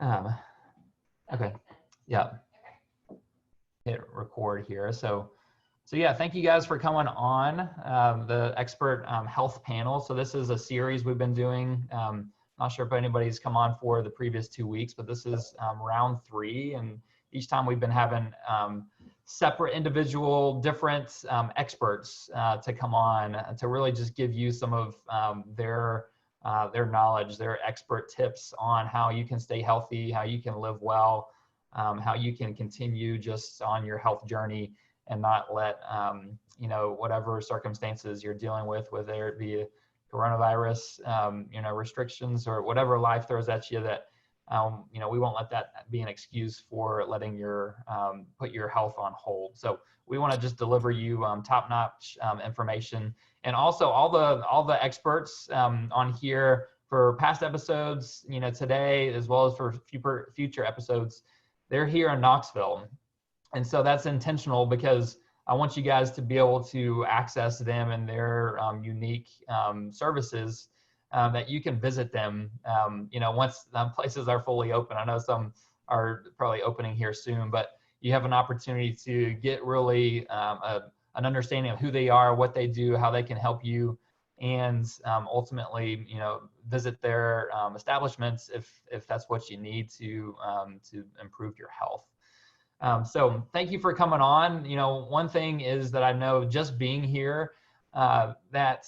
Um, okay, yeah, hit record here. So yeah, thank you guys for coming on the expert health panel. So this is a series we've been doing. Not sure if anybody's come on for the previous 2 weeks, but this is round 3. And each time we've been having separate individual different experts to come on to really just give you some of their knowledge, their expert tips on how you can stay healthy, how you can live well, how you can continue just on your health journey and not let, you know, whatever circumstances you're dealing with, whether it be coronavirus, you know, restrictions or whatever life throws at you, that, you know, we won't let that be an excuse for letting your, put your health on hold. So we want to just deliver you top-notch information. And also all the experts on here for past episodes, you know, today, as well as for future episodes, they're here in Knoxville. And so that's intentional because I want you guys to be able to access them and their unique services, that you can visit them, you know, once places are fully open. I know some are probably opening here soon, but you have an opportunity to get really an understanding of who they are, what they do, how they can help you, and ultimately, you know, visit their establishments if that's what you need to improve your health. So thank you for coming on. You know, one thing is that I know just being here, that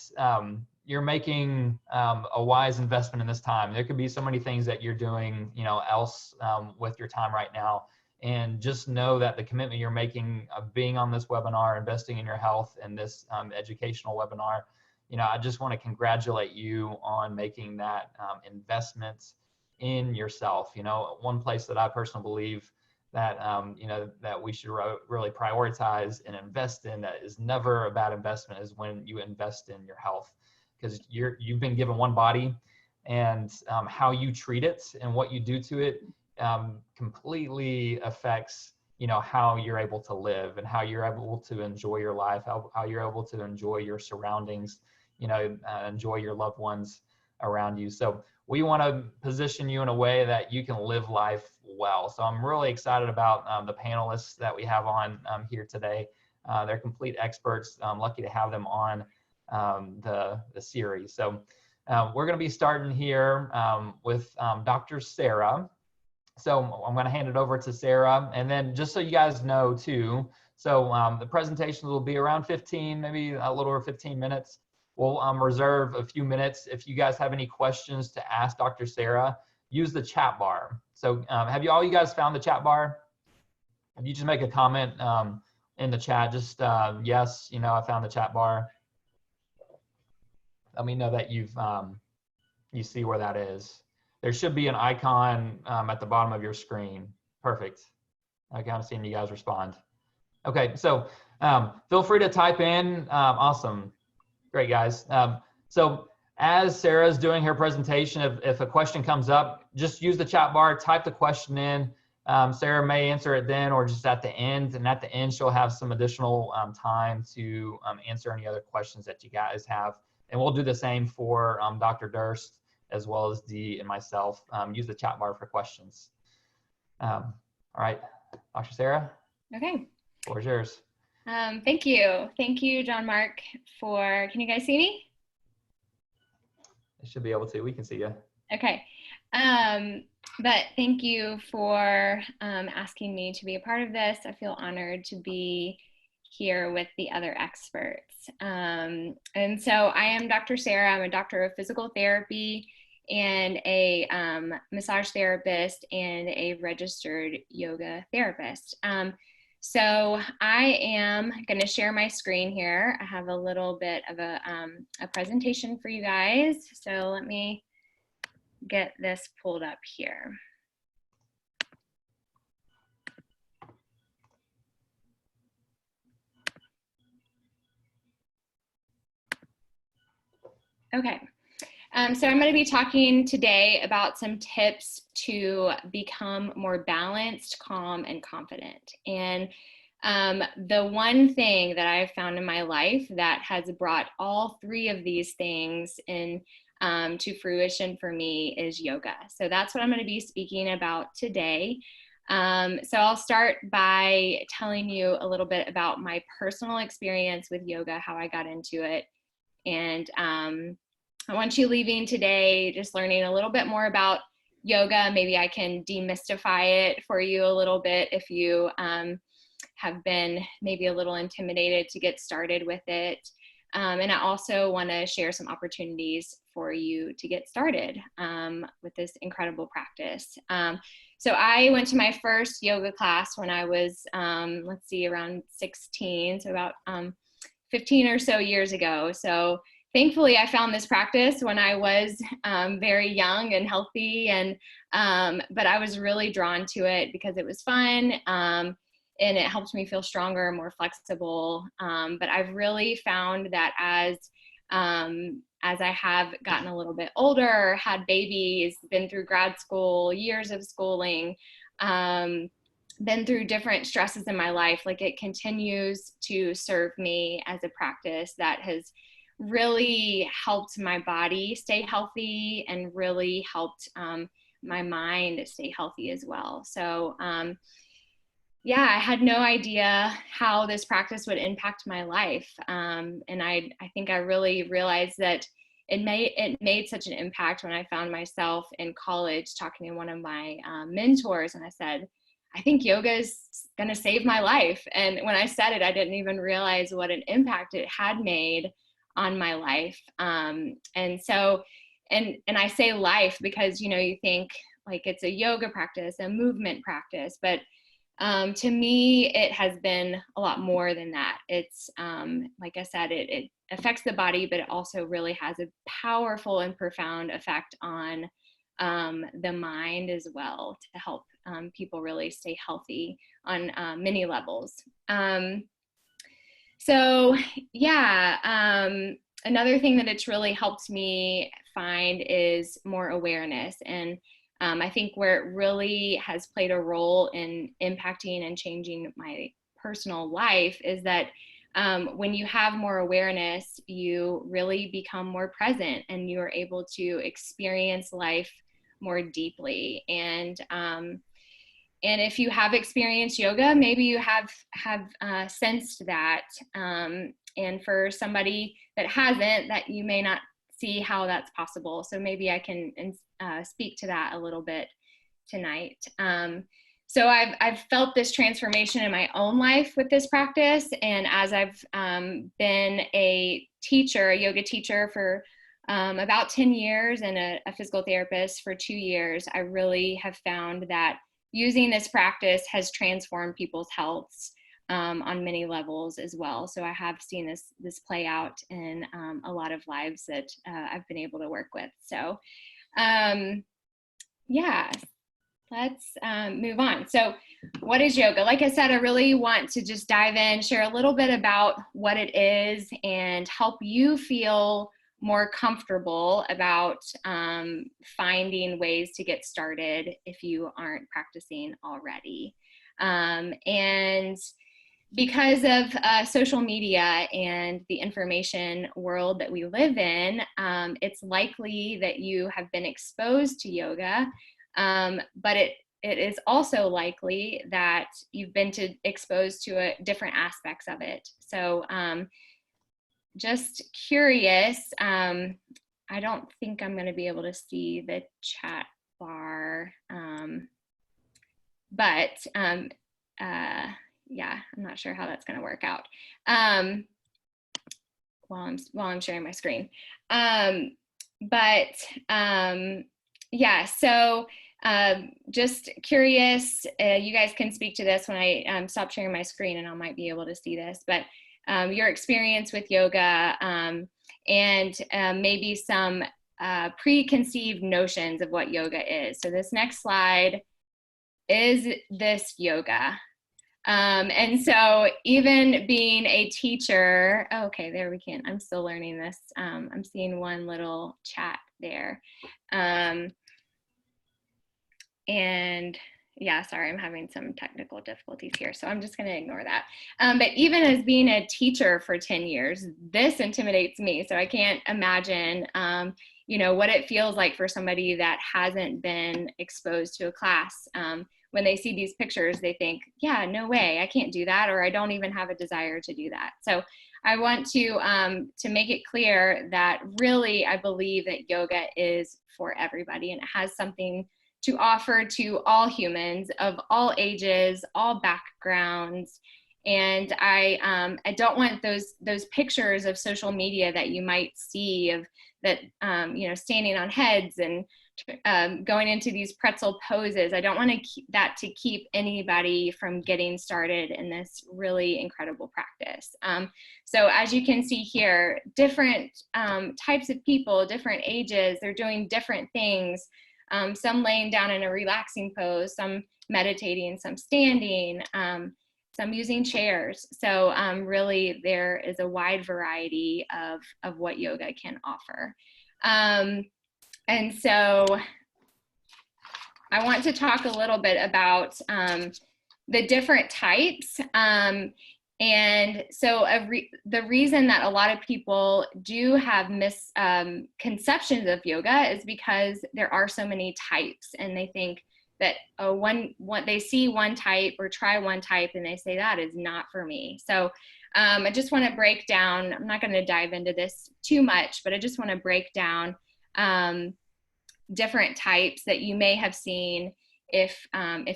you're making a wise investment in this time. There could be so many things that you're doing, you know, else with your time right now. And just know that the commitment you're making of being on this webinar, investing in your health, and this educational webinar, you know, I just want to congratulate you on making that investment in yourself. You know, one place that I personally believe that, you know, that we should really prioritize and invest in, that is never a bad investment, is when you invest in your health, because you've been given one body, and how you treat it and what you do to it completely affects, you know, how you're able to live and how you're able to enjoy your life, how you're able to enjoy your surroundings, you know, enjoy your loved ones around you. So we want to position you in a way that you can live life well. So I'm really excited about the panelists that we have on here today. They're complete experts. I'm lucky to have them on the series. So we're going to be starting here with Dr. Sarah. So I'm going to hand it over to Sarah. And then just so you guys know too, so the presentations will be around 15, maybe a little over 15 minutes. We'll reserve a few minutes. If you guys have any questions to ask Dr. Sarah, use the chat bar. So have you guys found the chat bar? If you just make a comment in the chat, just yes, you know, I found the chat bar. Let me know that you see where that is. There should be an icon at the bottom of your screen. Perfect. Okay, I'm seeing you guys respond. Okay, so feel free to type in. Awesome. Great, guys. So as Sarah's doing her presentation, if a question comes up, just use the chat bar, type the question in. Sarah may answer it then or just at the end. And at the end, she'll have some additional time to answer any other questions that you guys have. And we'll do the same for Dr. Durst, as well as Dee and myself. Use the chat bar for questions. All right, Dr. Sarah. Okay. The floor is yours. Thank you. Thank you, John Mark, can you guys see me? I should be able to, we can see you. Okay. But thank you for asking me to be a part of this. I feel honored to be here with the other experts. And so I am Dr. Sarah. I'm a doctor of physical therapy and a massage therapist and a registered yoga therapist. So I am going to share my screen here. I have a little bit of a presentation for you guys. So let me get this pulled up here. Okay. So I'm going to be talking today about some tips to become more balanced, calm, and confident. And the one thing that I've found in my life that has brought all 3 of these things in to fruition for me is yoga. So that's what I'm going to be speaking about today. So I'll start by telling you a little bit about my personal experience with yoga, how I got into it. And I want you leaving today just learning a little bit more about yoga. Maybe I can demystify it for you a little bit if you have been maybe a little intimidated to get started with it. And I also want to share some opportunities for you to get started with this incredible practice. So I went to my first yoga class when I was, let's see, around 16, so about 15 or so years ago. So thankfully, I found this practice when I was very young and healthy, and but I was really drawn to it because it was fun. And it helped me feel stronger, more flexible. But I've really found that as I have gotten a little bit older, had babies, been through grad school, years of schooling, been through different stresses in my life, like it continues to serve me as a practice that has really helped my body stay healthy and really helped my mind stay healthy as well. So yeah, I had no idea how this practice would impact my life. And I think I really realized that it made such an impact when I found myself in college talking to one of my mentors, and I said, I think yoga is going to save my life. And when I said it, I didn't even realize what an impact it had made on my life. And so, and I say life because, you know, you think like it's a yoga practice, a movement practice, but to me, it has been a lot more than that. It's, like I said, it affects the body, but it also really has a powerful and profound effect on the mind as well to help people really stay healthy on many levels. So yeah, another thing that it's really helped me find is more awareness. And I think where it really has played a role in impacting and changing my personal life is that when you have more awareness, you really become more present and you are able to experience life more deeply. And if you have experienced yoga, maybe you have sensed that. And for somebody that hasn't, that you may not see how that's possible. So maybe I can speak to that a little bit tonight. So I've felt this transformation in my own life with this practice. And as I've been a teacher, a yoga teacher for about 10 years and a physical therapist for 2 years, I really have found that using this practice has transformed people's healths on many levels as well. So I have seen this play out in a lot of lives that I've been able to work with. So yeah, let's move on. So what is yoga? Like I said, I really want to just dive in, share a little bit about what it is and help you feel more comfortable about finding ways to get started if you aren't practicing already. And because of social media and the information world that we live in, it's likely that you have been exposed to yoga, but it is also likely that you've been exposed to different aspects of it. So just curious, I don't think I'm going to be able to see the chat bar, but yeah, I'm not sure how that's going to work out while I'm sharing my screen. Yeah, so just curious, you guys can speak to this when I stop sharing my screen and I might be able to see this, but your experience with yoga and maybe some preconceived notions of what yoga is. So this next slide, is this yoga? And so even being a teacher, okay, there we can, I'm still learning this. I'm seeing one little chat there. And yeah, sorry, I'm having some technical difficulties here, so I'm just going to ignore that. But even as being a teacher for 10 years, this intimidates me. So I can't imagine, you know, what it feels like for somebody that hasn't been exposed to a class. When they see these pictures, they think, yeah, no way, I can't do that, or I don't even have a desire to do that. So I want to make it clear that really I believe that yoga is for everybody, and it has something to offer to all humans of all ages, all backgrounds. And I don't want those pictures of social media that you might see of that, you know, standing on heads and going into these pretzel poses. I don't want that to keep anybody from getting started in this really incredible practice. So as you can see here, different types of people, different ages, they're doing different things. Some laying down in a relaxing pose, some meditating, some standing, some using chairs. So really there is a wide variety of what yoga can offer. And so I want to talk a little bit about the different types. And so the reason that a lot of people do have misconceptions of yoga is because there are so many types, and they think that they see one type or try one type and they say that is not for me. So I just want to break down, I'm not going to dive into this too much, but I just want to break down different types that you may have seen if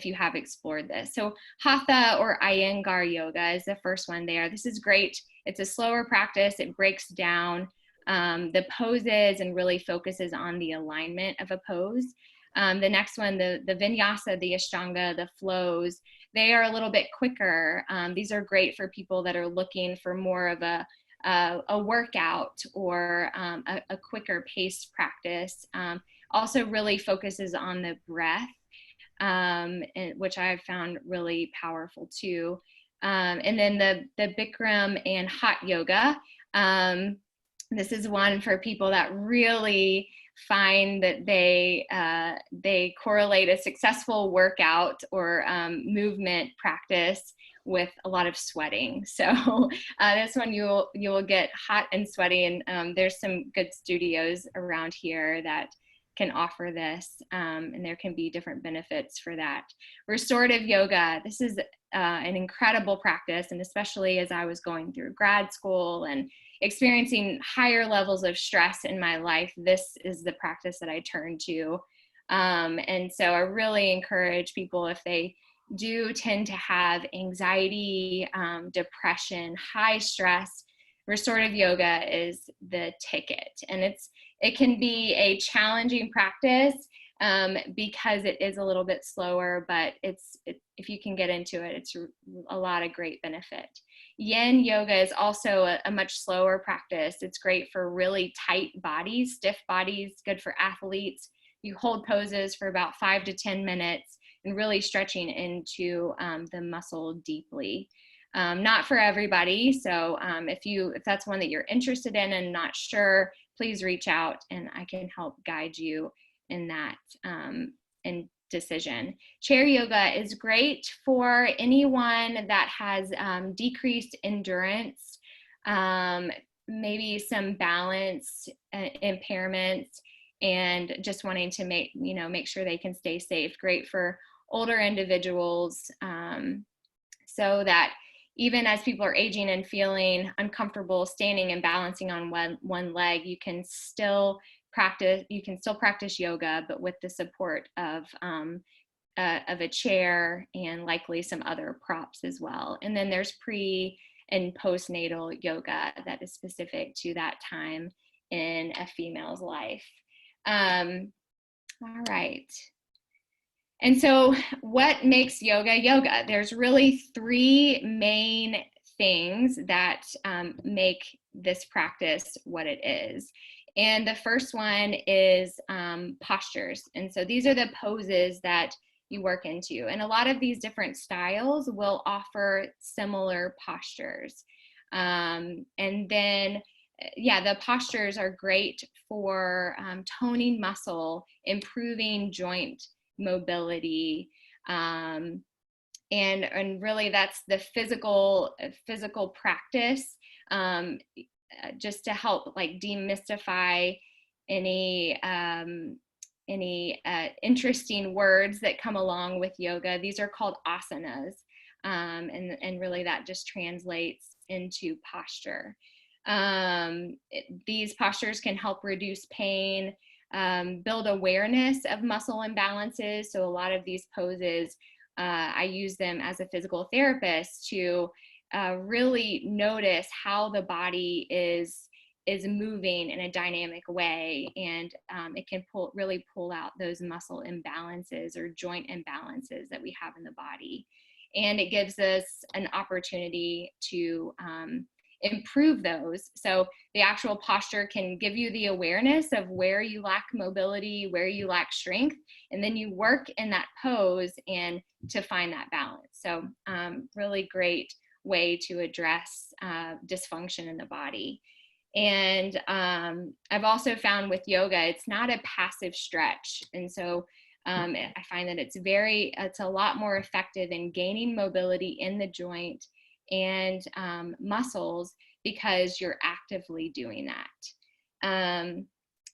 you have explored this. So Hatha or Iyengar yoga is the first one there. This is great. It's a slower practice. It breaks down the poses and really focuses on the alignment of a pose. The next one, the vinyasa, the ashtanga, the flows, they are a little bit quicker. These are great for people that are looking for more of a workout or a quicker paced practice. Also really focuses on the breath, which I've found really powerful too. And then the Bikram and hot yoga. This is one for people that really find that they correlate a successful workout or movement practice with a lot of sweating. So this one you will get hot and sweaty, and there's some good studios around here that can offer this, and there can be different benefits for that. Restorative yoga, this is an incredible practice, and especially as I was going through grad school and experiencing higher levels of stress in my life, this is the practice that I turn to. And so I really encourage people, if they do tend to have anxiety, depression, high stress, restorative yoga is the ticket. And it can be a challenging practice because it is a little bit slower, but if you can get into it, it's a lot of great benefit. Yin yoga is also a much slower practice. It's great for really tight bodies, stiff bodies, good for athletes. You hold poses for about 5 to 10 minutes and really stretching into the muscle deeply. Not for everybody. So if that's one that you're interested in and not sure, please reach out and I can help guide you in that decision. Chair yoga is great for anyone that has decreased endurance, maybe some balance impairments, and just wanting to make sure they can stay safe. Great for older individuals, so that even as people are aging and feeling uncomfortable standing and balancing on one leg, you can still practice yoga, but with the support of a chair and likely some other props as well. And then there's pre and postnatal yoga that is specific to that time in a female's life. All right. And so what makes yoga yoga? There's really 3 main things that make this practice what it is. And the first one is postures. And so these are the poses that you work into. And a lot of these different styles will offer similar postures. And then, the postures are great for toning muscle, improving joint mobility, and really that's the physical practice, just to help like demystify any interesting words that come along with yoga. These are called asanas, and really that just translates into posture. These postures can help reduce pain, build awareness of muscle imbalances. So a lot of these poses, I use them as a physical therapist to really notice how the body is moving in a dynamic way, and it can really pull out those muscle imbalances or joint imbalances that we have in the body. And it gives us an opportunity to improve those. So the actual posture can give you the awareness of where you lack mobility, where you lack strength, and then you work in that pose and to find that balance. So really great way to address dysfunction in the body. And I've also found with yoga, it's not a passive stretch. And so I find that it's a lot more effective in gaining mobility in the joint and muscles because you're actively doing that. And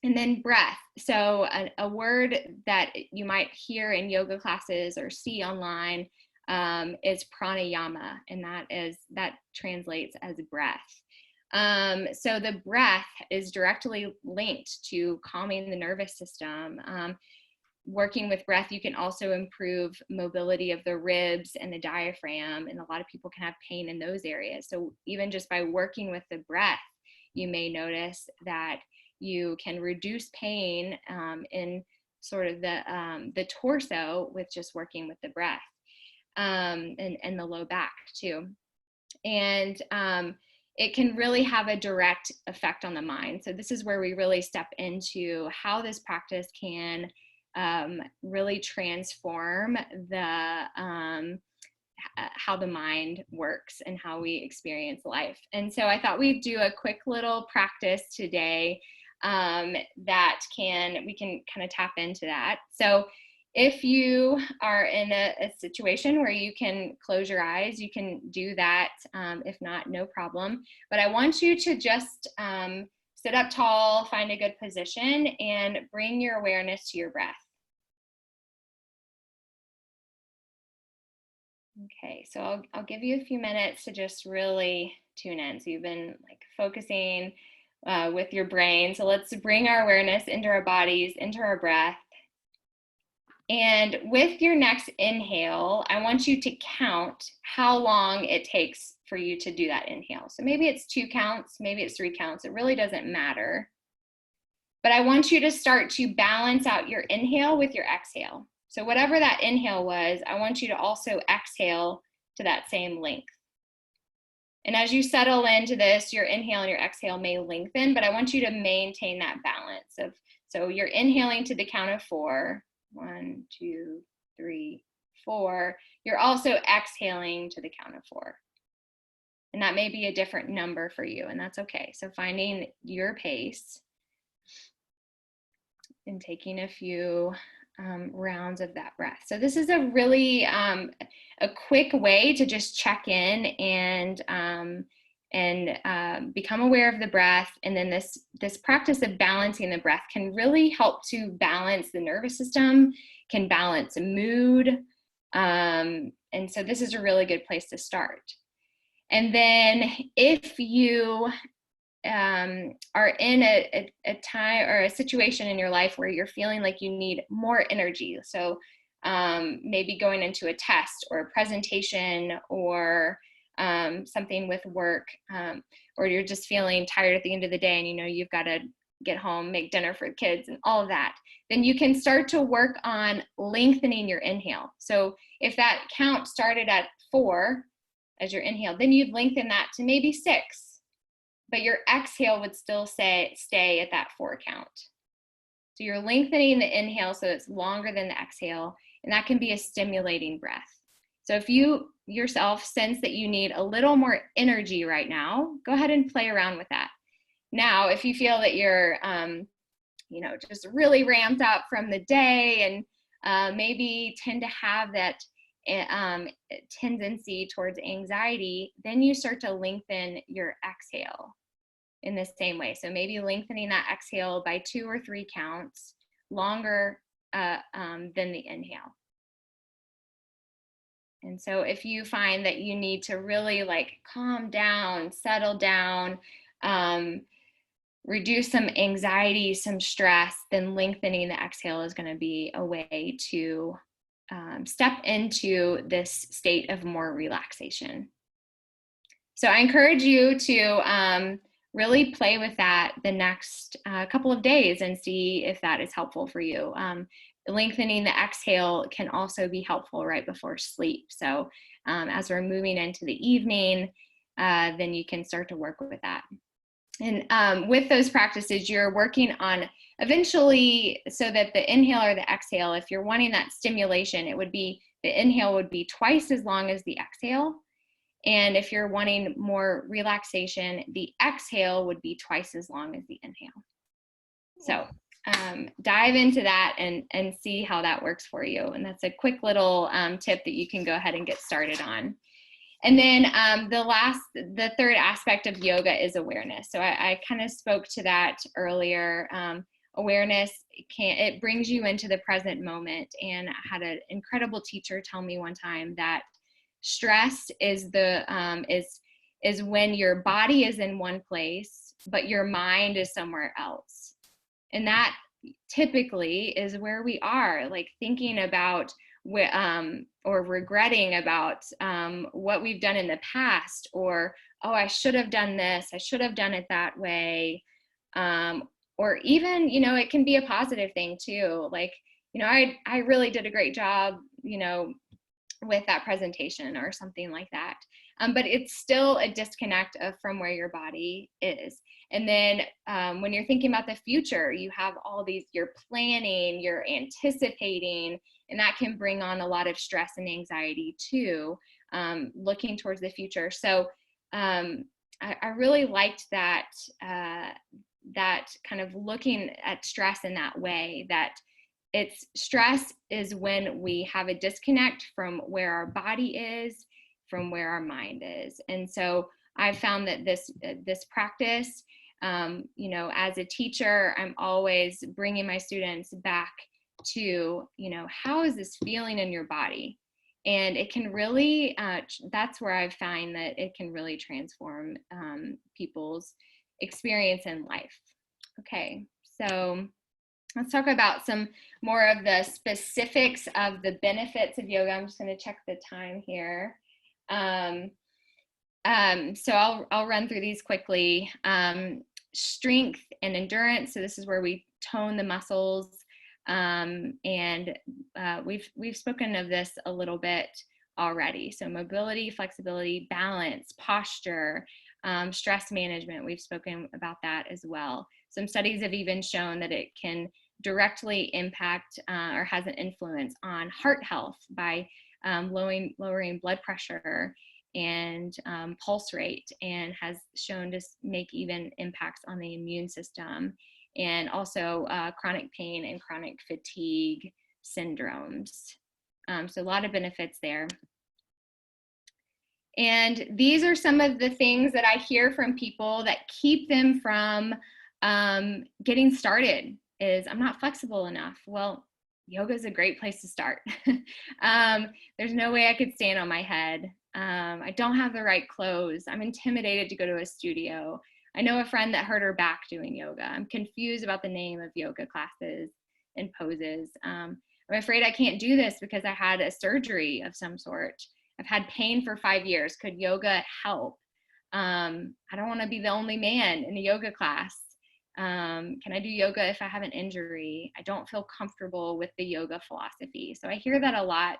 then breath. So a word that you might hear in yoga classes or see online is pranayama, and that translates as breath. So the breath is directly linked to calming the nervous system. Working with breath, you can also improve mobility of the ribs and the diaphragm, and a lot of people can have pain in those areas. So even just by working with the breath, you may notice that you can reduce pain in sort of the torso with just working with the breath, and the low back too. And it can really have a direct effect on the mind. So this is where we really step into how this practice can really transform how the mind works and how we experience life. And so I thought we'd do a quick little practice today that we can kind of tap into that. So if you are in a situation where you can close your eyes, you can do that. If not, no problem. But I want you to just sit up tall, find a good position, and bring your awareness to your breath. Okay, so I'll give you a few minutes to just really tune in. So you've been like focusing with your brain. So let's bring our awareness into our bodies, into our breath. And with your next inhale, I want you to count how long it takes for you to do that inhale. So maybe it's 2 counts, maybe it's 3 counts. It really doesn't matter. But I want you to start to balance out your inhale with your exhale. So whatever that inhale was, I want you to also exhale to that same length. And as you settle into this, your inhale and your exhale may lengthen, but I want you to maintain that balance so you're inhaling to the count of 4. 1, 2, 3, 4. You're also exhaling to the count of 4. And that may be a different number for you, and that's okay. So finding your pace and taking a few rounds of that breath. So this is a really a quick way to just check in and become aware of the breath. And then this practice of balancing the breath can really help to balance the nervous system, can balance mood. And so this is a really good place to start. And then if you are in a time or a situation in your life where you're feeling like you need more energy, so maybe going into a test or a presentation or something with work, or you're just feeling tired at the end of the day and you know you've got to get home, make dinner for the kids and all of that, then you can start to work on lengthening your inhale. So if that count started at 4 as your inhale, then you'd lengthen that to maybe 6, but your exhale would still stay at that 4 count. So you're lengthening the inhale so it's longer than the exhale, and that can be a stimulating breath. So if you yourself sense that you need a little more energy right now, go ahead and play around with that. Now, if you feel that you're, just really ramped up from the day and maybe tend to have that tendency towards anxiety, then you start to lengthen your exhale. in the same way. So maybe lengthening that exhale by 2 or 3 counts longer than the inhale. And so if you find that you need to really like calm down, settle down, reduce some anxiety, some stress, then lengthening the exhale is going to be a way to step into this state of more relaxation. So I encourage you to really play with that the next couple of days and see if that is helpful for you. Lengthening the exhale can also be helpful right before sleep. So as we're moving into the evening, then you can start to work with that. And with those practices, you're working on eventually, so that the inhale or the exhale, if you're wanting that stimulation, it would be, the inhale would be twice as long as the exhale. And if you're wanting more relaxation, the exhale would be twice as long as the inhale. So dive into that and see how that works for you. And that's a quick little tip that you can go ahead and get started on. And then the third aspect of yoga is awareness. So I kind of spoke to that earlier. Awareness, it brings you into the present moment. And I had an incredible teacher tell me one time that stress is when your body is in one place, but your mind is somewhere else. And that typically is where we are, like thinking about or regretting about what we've done in the past, or, oh, I should have done this, I should have done it that way. Or even, it can be a positive thing too. Like, I really did a great job, with that presentation or something like that. But it's still a disconnect from where your body is. And then when you're thinking about the future, you have all these, you're planning, you're anticipating, and that can bring on a lot of stress and anxiety too, looking towards the future. So I really liked that, that kind of looking at stress in that way, that stress is when we have a disconnect from where our body is, from where our mind is. And so I've found that this practice, as a teacher, I'm always bringing my students back to, how is this feeling in your body? And it can really, that's where I find that it can really transform people's experience in life. Okay, so let's talk about some more of the specifics of the benefits of yoga. I'm just going to check the time here. So I'll run through these quickly. Strength and endurance. So this is where we tone the muscles. And we've spoken of this a little bit already. So mobility, flexibility, balance, posture, stress management. We've spoken about that as well. Some studies have even shown that it can directly impact or has an influence on heart health by lowering blood pressure and pulse rate, and has shown to make even impacts on the immune system, and also chronic pain and chronic fatigue syndromes. So a lot of benefits there. And these are some of the things that I hear from people that keep them from getting started. Is I'm not flexible enough. Well, yoga is a great place to start. There's no way I could stand on my head. I don't have the right clothes. I'm intimidated to go to a studio. I know a friend that hurt her back doing yoga. I'm confused about the name of yoga classes and poses. I'm afraid I can't do this because I had a surgery of some sort. I've had pain for 5 years. Could yoga help? I don't want to be the only man in a yoga class. Can I do yoga if I have an injury? I don't feel comfortable with the yoga philosophy. So I hear that a lot.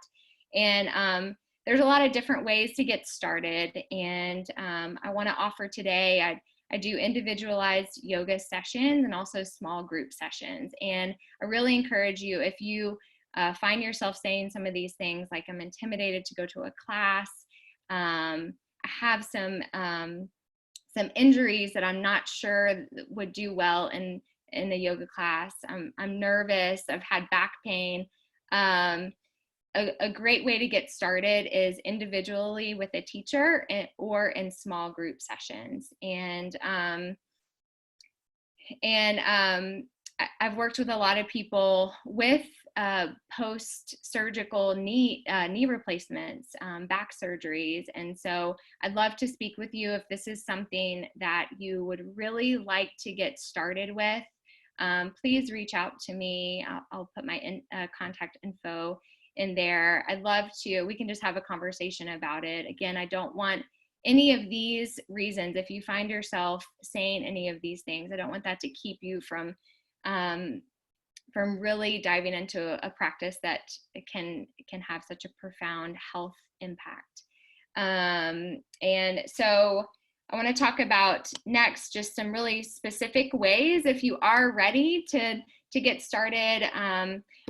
And there's a lot of different ways to get started. And I want to offer today, I do individualized yoga sessions and also small group sessions. And I really encourage you, if you find yourself saying some of these things, like I'm intimidated to go to a class, I have some injuries that I'm not sure would do well in the yoga class. I'm nervous. I've had back pain. A great way to get started is individually with a teacher or in small group sessions. And And I've worked with a lot of people with post-surgical knee replacements, back surgeries. And so I'd love to speak with you if this is something that you would really like to get started with. Please reach out to me. I'll put my contact info in there. I'd love to, we can just have a conversation about it. Again, I don't want any of these reasons, if you find yourself saying any of these things, I don't want that to keep you from really diving into a practice that can have such a profound health impact. And so I want to talk about next just some really specific ways if you are ready to get started.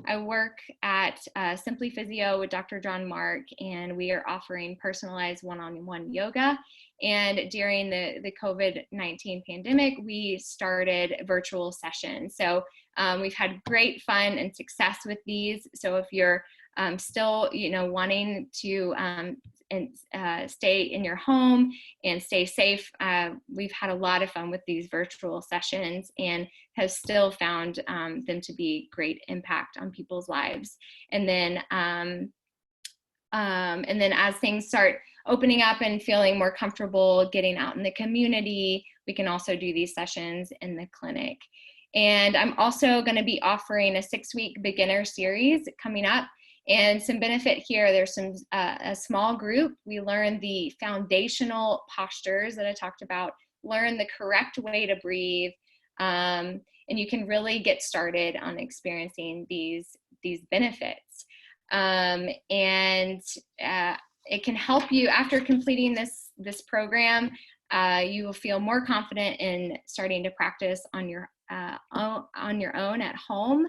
I work at Simply Physio with Dr. John Mark, and we are offering personalized one-on-one yoga. And during the COVID-19 pandemic, we started virtual sessions. So we've had great fun and success with these. So if you're still, wanting to stay in your home and stay safe, we've had a lot of fun with these virtual sessions and have still found them to be great impact on people's lives. And then as things start opening up and feeling more comfortable getting out in the community, we can also do these sessions in the clinic. And I'm also going to be offering a 6-week beginner series coming up. And some benefit here, there's some a small group. We learn the foundational postures that I talked about, learn the correct way to breathe, and you can really get started on experiencing these benefits. And it can help you after completing this program. You will feel more confident in starting to practice on your own at home,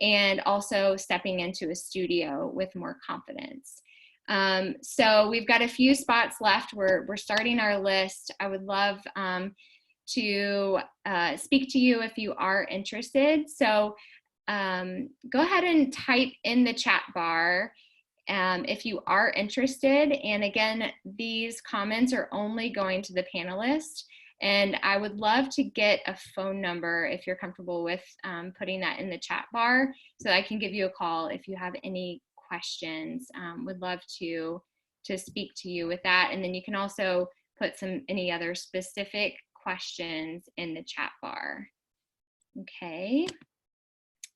and also stepping into a studio with more confidence. So we've got a few spots left. We're starting our list. I would love to speak to you if you are interested. So go ahead and type in the chat bar if you are interested. And again, these comments are only going to the panelists. And I would love to get a phone number if you're comfortable with putting that in the chat bar, so I can give you a call if you have any questions. Would love to speak to you with that. And then you can also put any other specific questions in the chat bar. Okay.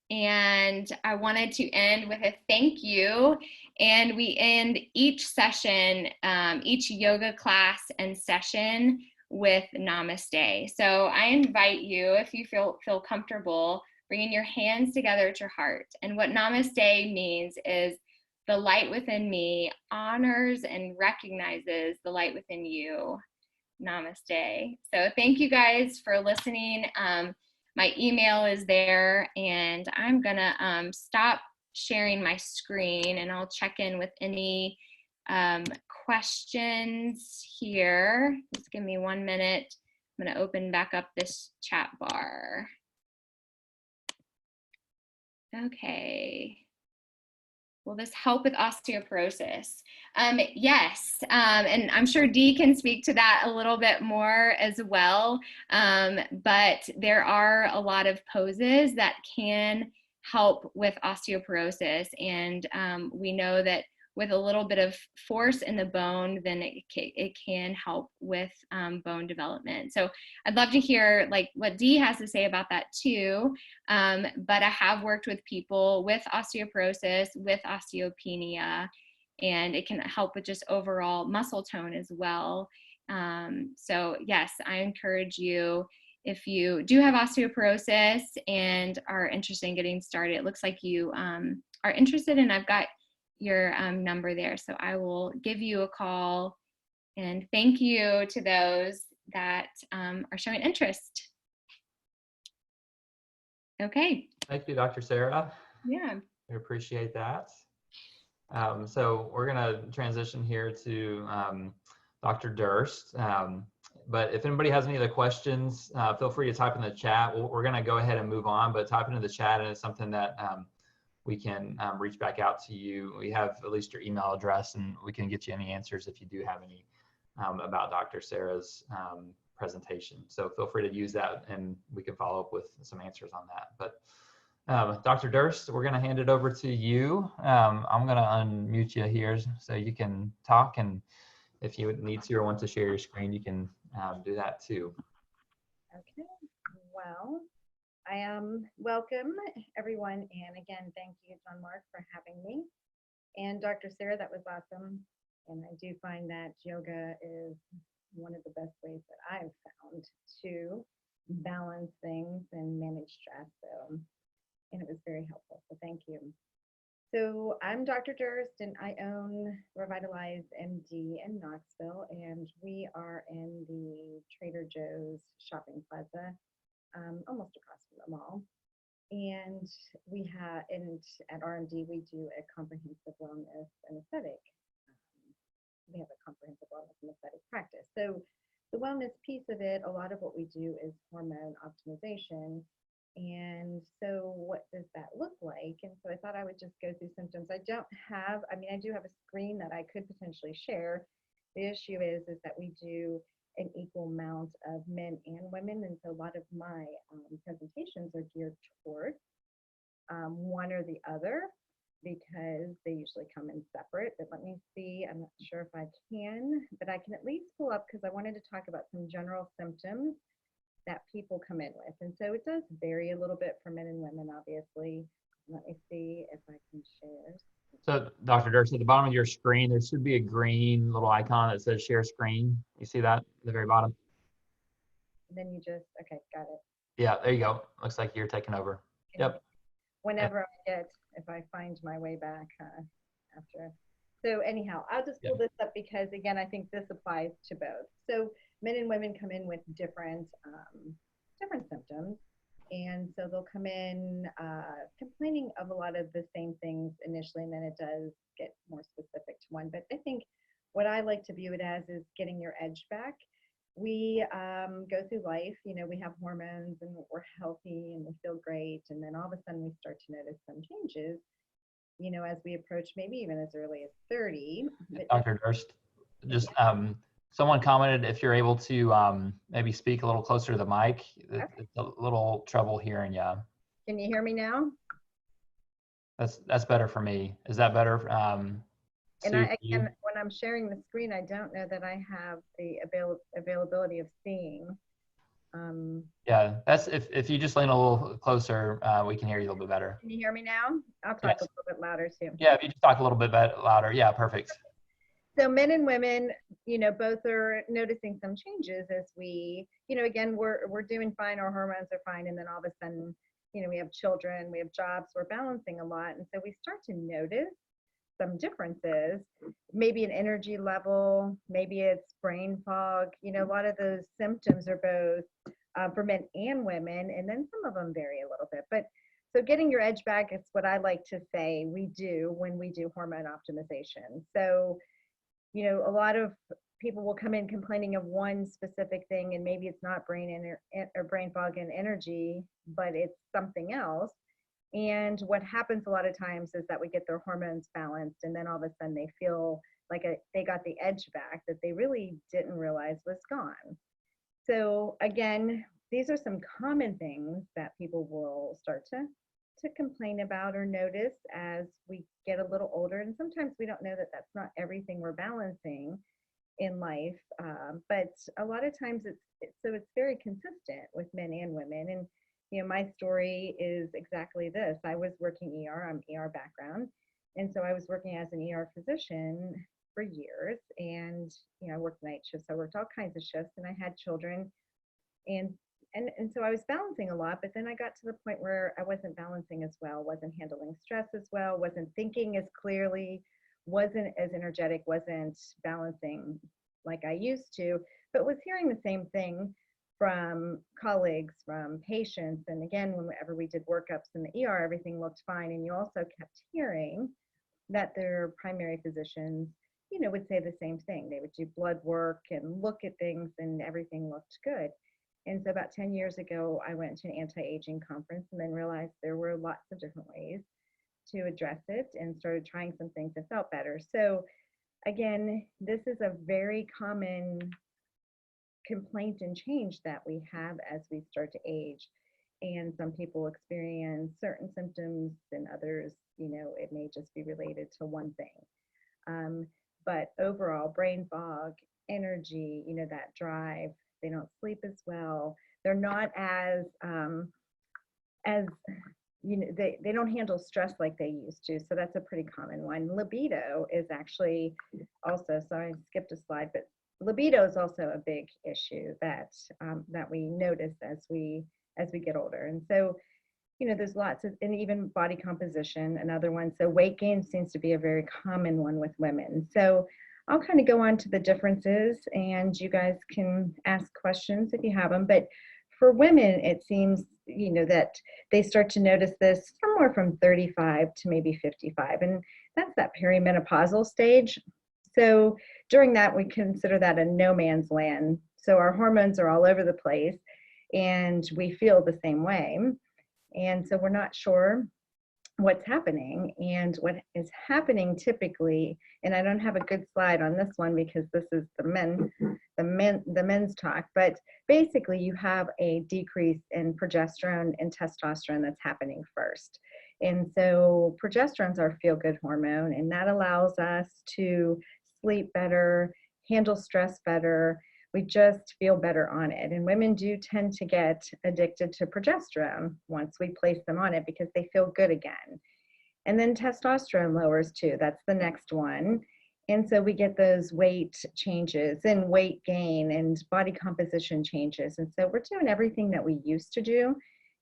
And I wanted to end with a thank you. And we end each session, each yoga class and session, with namaste. So I invite you, if you feel comfortable, bringing your hands together at your heart. And what namaste means is the light within me honors and recognizes the light within you. Namaste. So thank you guys for listening. My email is there, and I'm gonna stop sharing my screen, and I'll check in with any questions here. Just give me 1 minute. I'm going to open back up this chat bar. Okay. Will this help with osteoporosis? Yes, and I'm sure Dee can speak to that a little bit more as well. But there are a lot of poses that can help with osteoporosis, and we know that with a little bit of force in the bone, then it can help with bone development. So I'd love to hear like what Dee has to say about that too. But I have worked with people with osteoporosis, with osteopenia, and it can help with just overall muscle tone as well. So yes, I encourage you, if you do have osteoporosis and are interested in getting started, it looks like you are interested, and I've got your number there. So I will give you a call, and thank you to those that are showing interest. Okay. Thank you, Dr. Sarah. Yeah. We appreciate that. So we're gonna transition here to Dr. Durst. But if anybody has any other questions, feel free to type in the chat. We're gonna go ahead and move on, but type into the chat, and it's something that we can reach back out to you. We have at least your email address, and we can get you any answers if you do have any about Dr. Sarah's presentation. So feel free to use that and we can follow up with some answers on that. But Dr. Durst, we're going to hand it over to you. I'm going to unmute you here so you can talk, and if you need to or want to share your screen, you can do that too. Okay, well, welcome everyone, and again, thank you, John Mark, for having me. And Dr. Sarah, that was awesome. And I do find that yoga is one of the best ways that I've found to balance things and manage stress. So, and it was very helpful. So thank you. So I'm Dr. Durst, and I own Revitalize MD in Knoxville, and we are in the Trader Joe's shopping plaza, almost across from the mall. And we have, and at RMD, we do a comprehensive wellness and aesthetic. We have a comprehensive wellness and aesthetic practice. So the wellness piece of it, a lot of what we do is hormone optimization. And so what does that look like? And so I thought I would just go through symptoms. I do have a screen that I could potentially share. The issue is that we do an equal amount of men and women. And so a lot of my presentations are geared towards one or the other, because they usually come in separate. But let me see, I'm not sure if I can, but I can at least pull up, because I wanted to talk about some general symptoms that people come in with. And so it does vary a little bit for men and women, obviously. Let me see if I can share. So Dr. Durst, at the bottom of your screen, there should be a green little icon that says share screen. You see that at the very bottom? And then you just, okay, got it. Yeah, there you go. Looks like you're taking over. Yep. Whenever if I find my way back after. So anyhow, I'll just pull this up because, again, I think this applies to both. So men and women come in with different symptoms. And so they'll come in complaining of a lot of the same things initially, and then it does get more specific to one. But I think what I like to view it as is getting your edge back. We go through life, we have hormones and we're healthy and we feel great. And then all of a sudden we start to notice some changes, as we approach maybe even as early as 30. Dr. Durst, just someone commented if you're able to maybe speak a little closer to the mic. Okay. It's a little trouble hearing you. Can you hear me now? That's better for me. Is that better? And again, when I'm sharing the screen, I don't know that I have the availability of seeing. Yeah, that's if you just lean a little closer, we can hear you a little bit better. Can you hear me now? I'll talk a little bit louder too. Yeah, if you just talk a little bit louder. Yeah, perfect. So men and women, both are noticing some changes as we, again, we're doing fine, our hormones are fine, and then all of a sudden, we have children, we have jobs, we're balancing a lot, and so we start to notice some differences, maybe an energy level, maybe it's brain fog. A lot of those symptoms are both for men and women, and then some of them vary a little bit. But so getting your edge back is what I like to say we do when we do hormone optimization. So, a lot of people will come in complaining of one specific thing, and maybe it's not brain fog and energy, but it's something else. And what happens a lot of times is that we get their hormones balanced, and then all of a sudden they feel like they got the edge back that they really didn't realize was gone. So again, these are some common things that people will start to complain about or notice as we get a little older. And sometimes we don't know that that's not everything we're balancing in life, but a lot of times it's very consistent with men and women. And my story is exactly this. I was working ER, I'm ER background. And so I was working as an ER physician for years, and, I worked night shifts. I worked all kinds of shifts, and I had children, and so I was balancing a lot, but then I got to the point where I wasn't balancing as well, wasn't handling stress as well, wasn't thinking as clearly, wasn't as energetic, wasn't balancing like I used to, but was hearing the same thing from colleagues, from patients. And again, whenever we did workups in the ER, everything looked fine. And you also kept hearing that their primary physicians, would say the same thing. They would do blood work and look at things, and everything looked good. And so about 10 years ago, I went to an anti-aging conference and then realized there were lots of different ways to address it, and started trying some things that felt better. So again, this is a very common complaint and change that we have as we start to age. And some people experience certain symptoms and others, it may just be related to one thing. But overall, brain fog, energy, that drive, they don't sleep as well. They're not as they don't handle stress like they used to. So that's a pretty common one. Libido is actually also, sorry, I skipped a slide, but libido is also a big issue that we notice as we get older. And so, there's lots of, and even body composition, another one. So weight gain seems to be a very common one with women. So I'll kind of go on to the differences, and you guys can ask questions if you have them. But for women, it seems, that they start to notice this somewhere from 35 to maybe 55. And that's that perimenopausal stage. So during that, we consider that a no man's land. So our hormones are all over the place and we feel the same way. And so we're not sure what's happening. And what is happening typically, and I don't have a good slide on this one because this is the men's talk, but basically you have a decrease in progesterone and testosterone that's happening first. And so progesterone's our feel-good hormone, and that allows us to sleep better, handle stress better. We just feel better on it. And women do tend to get addicted to progesterone once we place them on it because they feel good again. And then testosterone lowers too. That's the next one. And so we get those weight changes and weight gain and body composition changes. And so we're doing everything that we used to do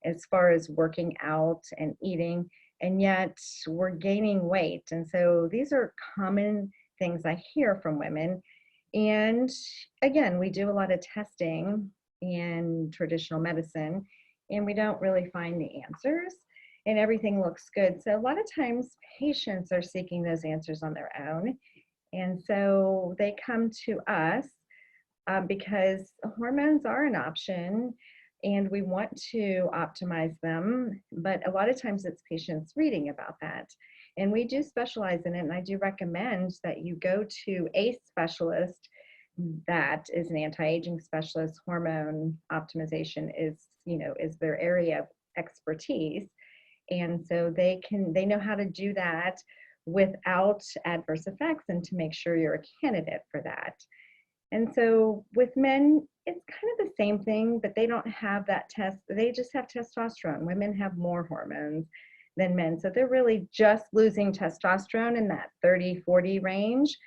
as far as working out and eating, and yet we're gaining weight. And so these are common things I hear from women. And again, we do a lot of testing in traditional medicine, and we don't really find the answers, and everything looks good. So a lot of times patients are seeking those answers on their own. And so they come to us because hormones are an option and we want to optimize them. But a lot of times it's patients reading about that. And we do specialize in it, and I do recommend that you go to a specialist that is an anti-aging specialist. Hormone optimization is their area of expertise. And so they know how to do that without adverse effects and to make sure you're a candidate for that. And so with men, it's kind of the same thing, but they don't have that test. They just have testosterone. Women have more hormones than men. So they're really just losing testosterone in that 30-40 range.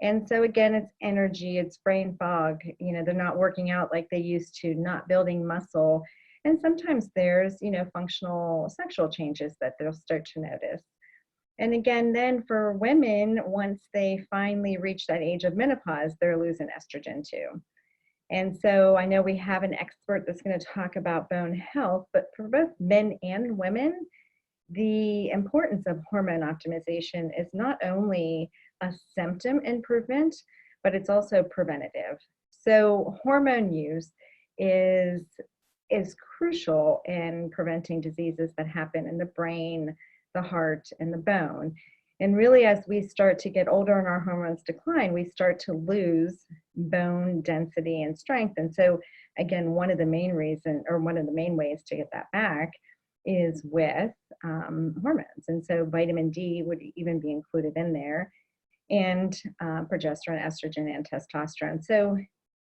And so again, it's energy, it's brain fog. They're not working out like they used to, not building muscle. And sometimes there's, functional sexual changes that they'll start to notice. And again, then for women, once they finally reach that age of menopause, they're losing estrogen too. And so I know we have an expert that's going to talk about bone health, but for both men and women, the importance of hormone optimization is not only a symptom improvement, but it's also preventative. So hormone use is crucial in preventing diseases that happen in the brain, the heart, and the bone. And really, as we start to get older and our hormones decline, we start to lose bone density and strength. And so again, one of the main ways to get that back is with hormones. And so vitamin D would even be included in there, and progesterone, estrogen, and testosterone. So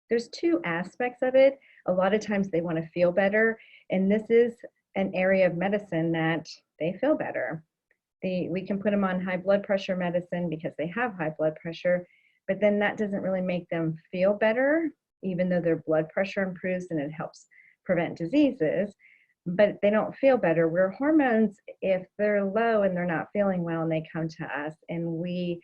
there's two aspects of it. A lot of times they want to feel better, and this is an area of medicine that they feel better. We can put them on high blood pressure medicine because they have high blood pressure, but then that doesn't really make them feel better, even though their blood pressure improves and it helps prevent diseases, but they don't feel better. Where hormones, if they're low and they're not feeling well and they come to us and we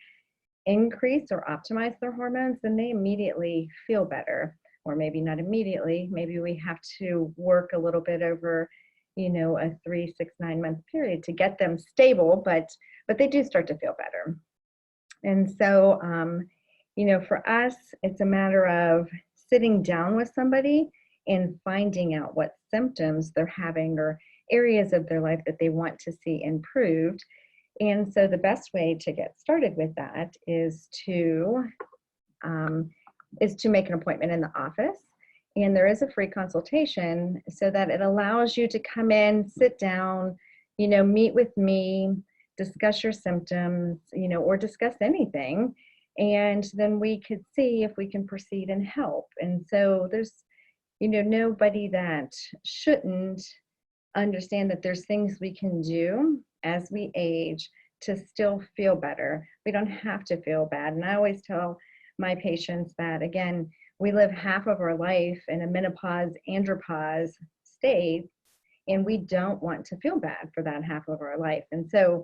increase or optimize their hormones, then they immediately feel better. Or maybe not immediately, maybe we have to work a little bit over a 3, 6, 9 month period to get them stable, but they do start to feel better. And so, for us, it's a matter of sitting down with somebody and finding out what symptoms they're having or areas of their life that they want to see improved. And so the best way to get started with that is to make an appointment in the office. And there is a free consultation so that it allows you to come in, sit down, meet with me, discuss your symptoms, or discuss anything. And then we could see if we can proceed and help. And so there's, nobody that shouldn't understand that there's things we can do as we age to still feel better. We don't have to feel bad. And I always tell my patients that, again, we live half of our life in a menopause, andropause state, and we don't want to feel bad for that half of our life. And so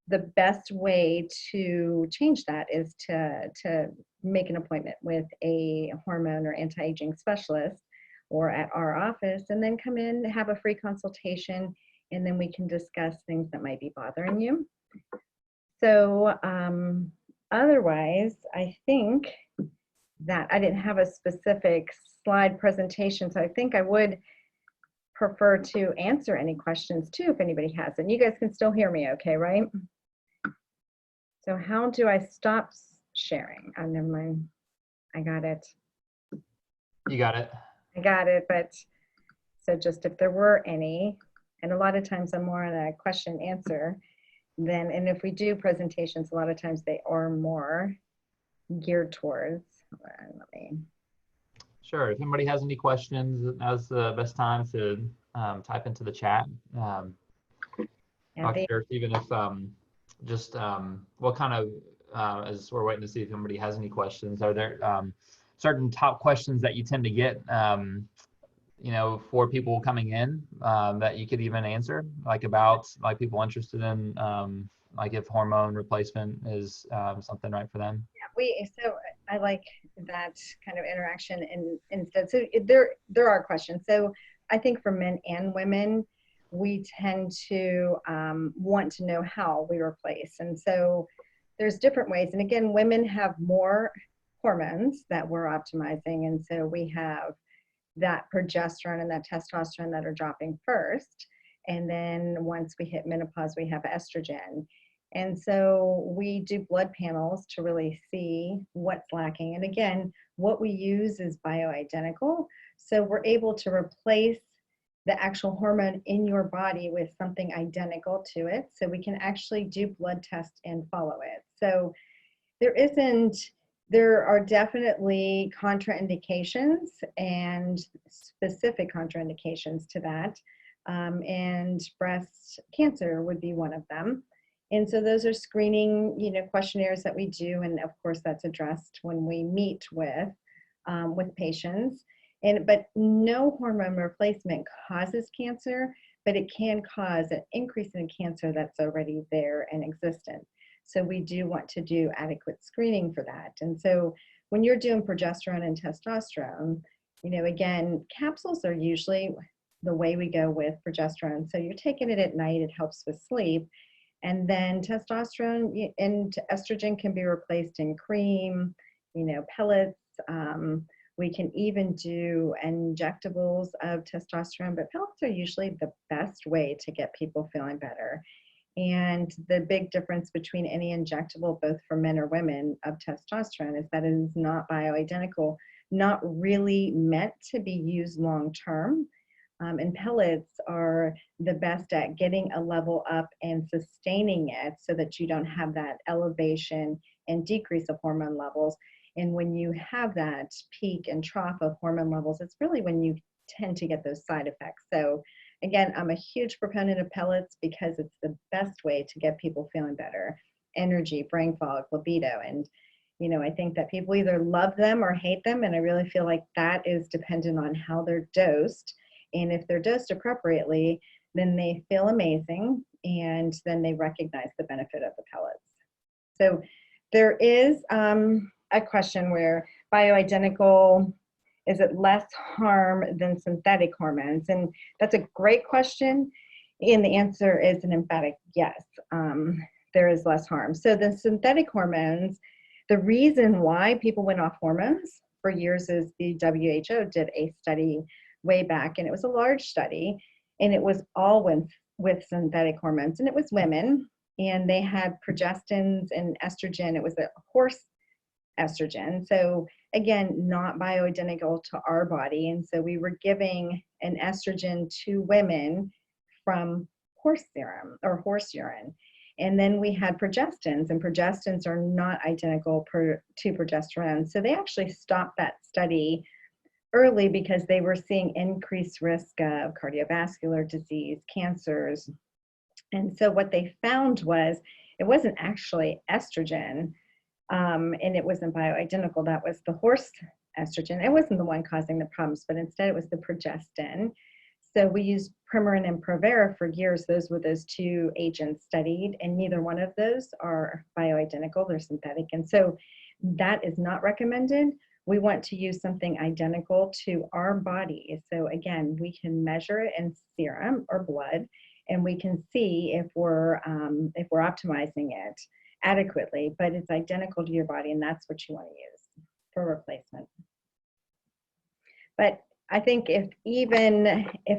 the best way to change that is to make an appointment with a hormone or anti-aging specialist or at our office, and then come in, have a free consultation, and then we can discuss things that might be bothering you. So otherwise, I think that I didn't have a specific slide presentation, so I think I would prefer to answer any questions too if anybody has. And you guys can still hear me okay, right? So how do I stop sharing? Oh, never mind. I got it. You got it. I got it, but so just if there were any, and a lot of times I'm more on a question answer then, and if we do presentations, a lot of times they are more geared towards, let me. Sure. If anybody has any questions, now's the best time to type into the chat. Dr. Durst, even if what kind of, as we're waiting to see if anybody has any questions, are there certain top questions that you tend to get, for people coming in that you could even answer, like people interested in, like if hormone replacement is something right for them? Yeah, so I like that kind of interaction instead. So there are questions. So I think for men and women, we tend to want to know how we replace. And so there's different ways. And again, women have more hormones that we're optimizing. And so we have that progesterone and that testosterone that are dropping first. And then once we hit menopause, we have estrogen. And so we do blood panels to really see what's lacking. And again, what we use is bioidentical. So we're able to replace the actual hormone in your body with something identical to it. So we can actually do blood tests and follow it. So there are definitely contraindications and specific contraindications to that. And breast cancer would be one of them. And so those are screening, questionnaires that we do. And of course that's addressed when we meet with patients. But no hormone replacement causes cancer, but it can cause an increase in cancer that's already there and existent. So we do want to do adequate screening for that. And so when you're doing progesterone and testosterone, again, capsules are usually the way we go with progesterone. So you're taking it at night, it helps with sleep. And then testosterone and estrogen can be replaced in cream, pellets. We can even do injectables of testosterone, but pellets are usually the best way to get people feeling better. And the big difference between any injectable, both for men or women, of testosterone is that it is not bioidentical, not really meant to be used long term. And pellets are the best at getting a level up and sustaining it so that you don't have that elevation and decrease of hormone levels. And when you have that peak and trough of hormone levels, it's really when you tend to get those side effects. So again, I'm a huge proponent of pellets because it's the best way to get people feeling better, energy, brain fog, libido. And, I think that people either love them or hate them. And I really feel like that is dependent on how they're dosed. And if they're dosed appropriately, then they feel amazing. And then they recognize the benefit of the pellets. So there is a question where bioidentical, is it less harm than synthetic hormones? And that's a great question. And the answer is an emphatic yes. There is less harm. So the synthetic hormones, the reason why people went off hormones for years is the WHO did a study way back, and it was a large study, and it was all with synthetic hormones, and it was women, and they had progestins and estrogen. It was a horse estrogen. So again, not bioidentical to our body. And so we were giving an estrogen to women from horse serum or horse urine. And then we had progestins, and progestins are not identical to progesterone. So they actually stopped that study early because they were seeing increased risk of cardiovascular disease, cancers. And so what they found was it wasn't actually estrogen, and it wasn't bioidentical. That was the horse estrogen. It wasn't the one causing the problems, but instead it was the progestin. So we used Premarin and Provera for years. Those were those two agents studied, and neither one of those are bioidentical. They're synthetic. And so that is not recommended. We want to use something identical to our body. So again, we can measure it in serum or blood, and we can see if we're optimizing it adequately, but it's identical to your body, and that's what you want to use for replacement. But I think if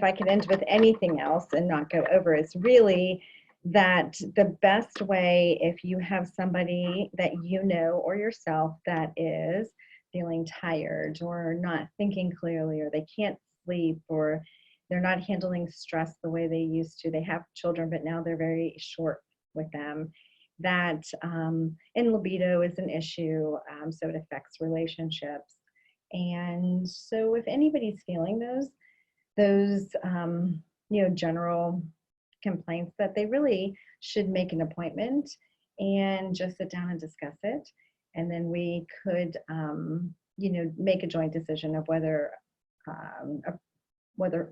I could end with anything else and not go over, it's really that the best way, if you have somebody that you know or yourself that is feeling tired or not thinking clearly, or they can't sleep, or they're not handling stress the way they used to. They have children, but now they're very short with them. That and libido is an issue, so it affects relationships. And so if anybody's feeling those general complaints, that they really should make an appointment and just sit down and discuss it. And then we could, make a joint decision of whether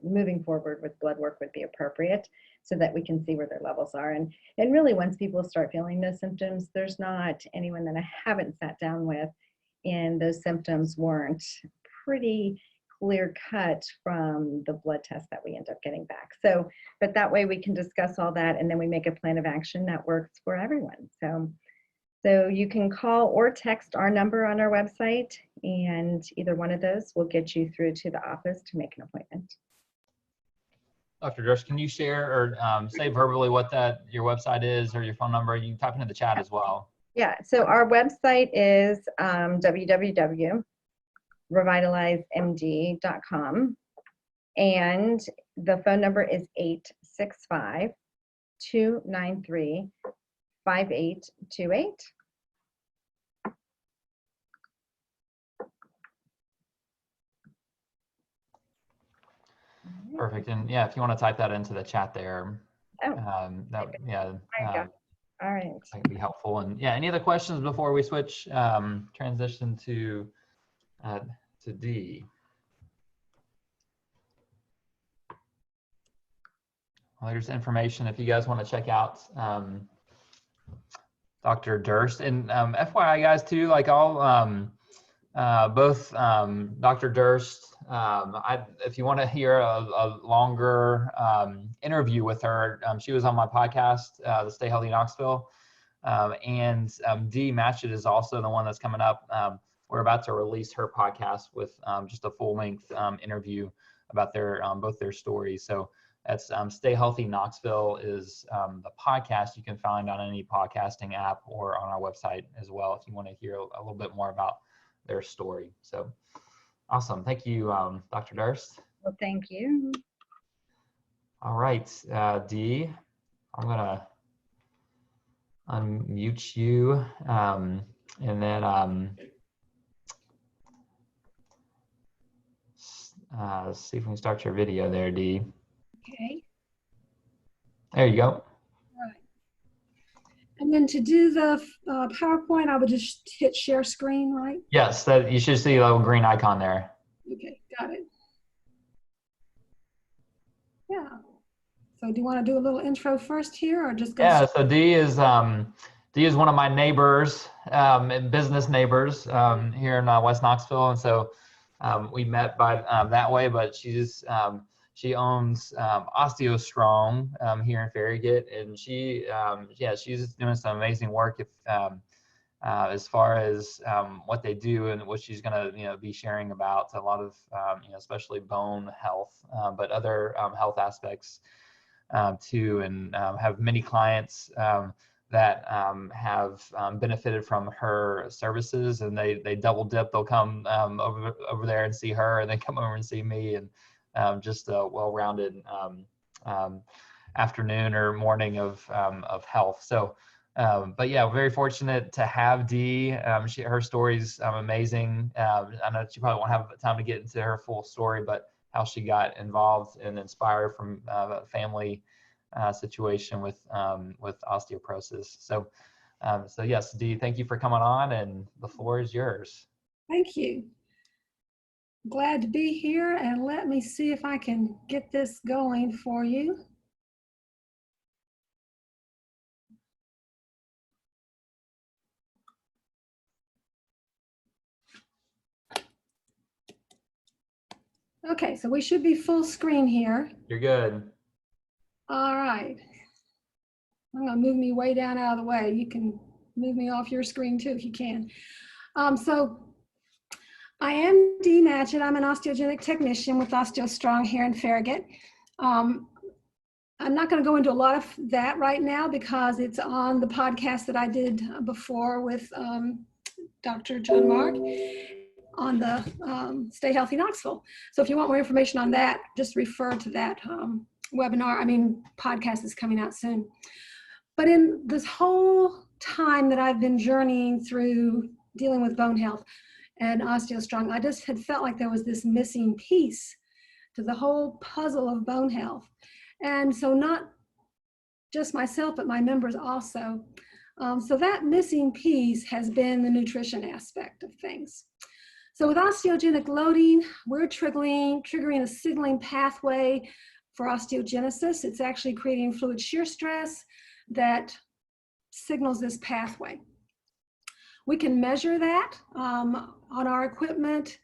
moving forward with blood work would be appropriate, so that we can see where their levels are. And really, once people start feeling those symptoms, there's not anyone that I haven't sat down with and those symptoms weren't pretty clear cut from the blood test that we end up getting back. So, but that way we can discuss all that, and then we make a plan of action that works for everyone. So you can call or text our number on our website, and either one of those will get you through to the office to make an appointment. Dr. Durst, can you share or say verbally what your website is or your phone number? You can type into the chat as well. Yeah, so our website is www.revitalizemd.com, and the phone number is 865-293-5828. Perfect. And yeah, if you want to type that into the chat there, Oh, all right. that would be helpful. And yeah, any other questions before we switch, transition to D? Well, there's information if you guys want to check out Dr. Durst. And FYI, guys, too, like both Dr. Durst, if you want to hear a longer interview with her, she was on my podcast, the Stay Healthy Knoxville, and Dee Machet is also the one that's coming up. We're about to release her podcast with just a full-length interview about both their stories. So that's Stay Healthy Knoxville is the podcast you can find on any podcasting app or on our website as well if you want to hear a little bit more about their story. So awesome. Thank you, Dr. Durst. Well, thank you. All right, Dee, I'm going to unmute you and then see if we can start your video there, Dee. Okay. There you go. All right. And then to do the PowerPoint, I would just hit share screen, right? Yes, you should see a little green icon there. Okay, got it. Yeah. So do you want to do a little intro first here, or just go? Yeah, so Dee is one of my neighbors, business neighbors here in West Knoxville. And so we met by that way, but she owns OsteoStrong here in Farragut, and she's doing some amazing work as far as what they do and what she's going to be sharing about a lot of especially bone health, but other health aspects too, and have many clients that have benefited from her services, and they double dip. They'll come over there and see her, and then come over and see me, and just a well-rounded afternoon or morning of health. So, but yeah, very fortunate to have Dee. Her story's amazing. I know she probably won't have time to get into her full story, but how she got involved and inspired from a family situation with osteoporosis. So, so yes, Dee, thank you for coming on, and the floor is yours. Thank you. Glad to be here, and let me see if I can get this going for you. Okay, so we should be full screen here. You're good. All right. I'm gonna move me way down out of the way. You can move me off your screen too if you can. So I am Dee Machet. I'm an osteogenic technician with OsteoStrong here in Farragut. I'm not going to go into a lot of that right now because it's on the podcast that I did before with Dr. John Mark on the Stay Healthy Knoxville. So if you want more information on that, just refer to that podcast is coming out soon. But in this whole time that I've been journeying through dealing with bone health and OsteoStrong, I just had felt like there was this missing piece to the whole puzzle of bone health. And so not just myself, but my members also. So that missing piece has been the nutrition aspect of things. So with osteogenic loading, we're triggering a signaling pathway for osteogenesis. It's actually creating fluid shear stress that signals this pathway. We can measure that on our equipment.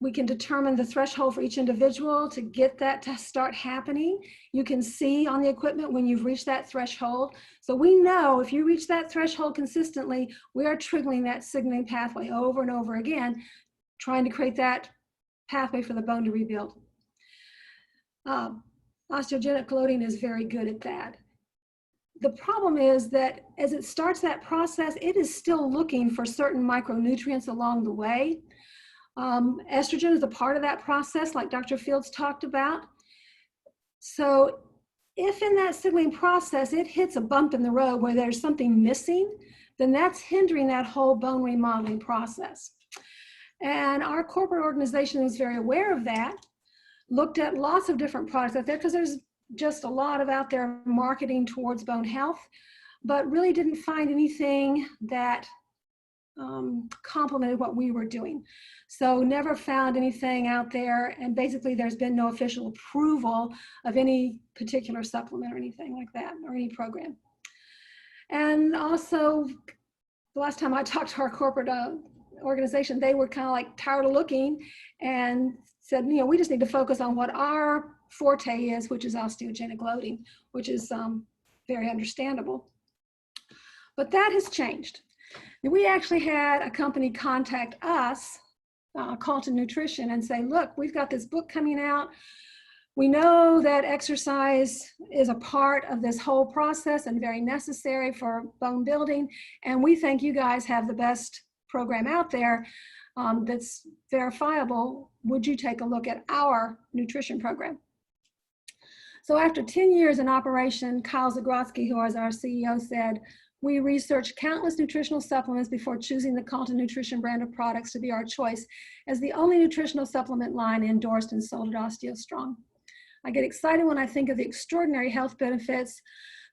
We can determine the threshold for each individual to get that to start happening. You can see on the equipment when you've reached that threshold. So we know if you reach that threshold consistently, we are triggering that signaling pathway over and over again, trying to create that pathway for the bone to rebuild. Osteogenic loading is very good at that. The problem is that as it starts that process, it is still looking for certain micronutrients along the way. Estrogen is a part of that process, like Dr. Fields talked about. So if in that signaling process, it hits a bump in the road where there's something missing, then that's hindering that whole bone remodeling process. And our corporate organization is very aware of that, looked at lots of different products out there, because there's just a lot of out there marketing towards bone health, but really didn't find anything that complemented what we were doing. So never found anything out there, and basically there's been no official approval of any particular supplement or anything like that, or any program. And also, the last time I talked to our corporate organization, they were kind of like tired of looking and said, you know, we just need to focus on what our forte is, which is osteogenic loading, which is very understandable. But that has changed. We actually had a company contact us, Calton Nutrition, and say, look, we've got this book coming out. We know that exercise is a part of this whole process and very necessary for bone building. And we think you guys have the best program out there that's verifiable. Would you take a look at our nutrition program? So after 10 years in operation, Kyle Zagrodzky, who is our CEO, said, we researched countless nutritional supplements before choosing the Calton Nutrition brand of products to be our choice as the only nutritional supplement line endorsed and sold at OsteoStrong. I get excited when I think of the extraordinary health benefits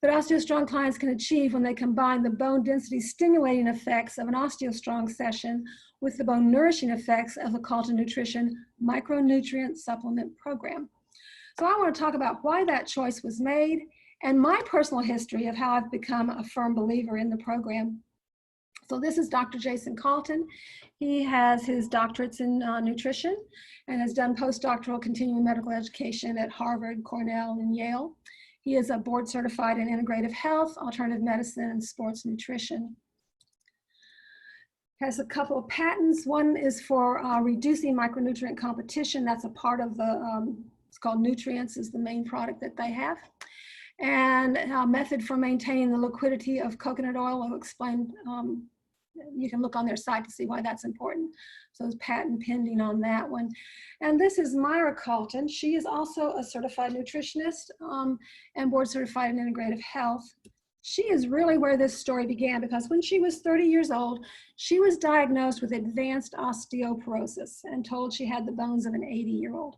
that OsteoStrong clients can achieve when they combine the bone density stimulating effects of an OsteoStrong session with the bone nourishing effects of the Calton Nutrition micronutrient supplement program. So I want to talk about why that choice was made and my personal history of how I've become a firm believer in the program. So this is Dr. Jason Calton. He has his doctorates in nutrition and has done postdoctoral continuing medical education at Harvard, Cornell, and Yale. He is a board certified in integrative health, alternative medicine, and sports nutrition. Has a couple of patents. One is for reducing micronutrient competition. That's a part of the, it's called Nutrients, is the main product that they have. and a method for maintaining the liquidity of coconut oil. I'll explain, you can look on their site to see why that's important. So it's patent pending on that one. And this is Mira Calton. She is also a certified nutritionist and board certified in integrative health. She is really where this story began, because when she was 30 years old, she was diagnosed with advanced osteoporosis and told she had the bones of an 80-year-old.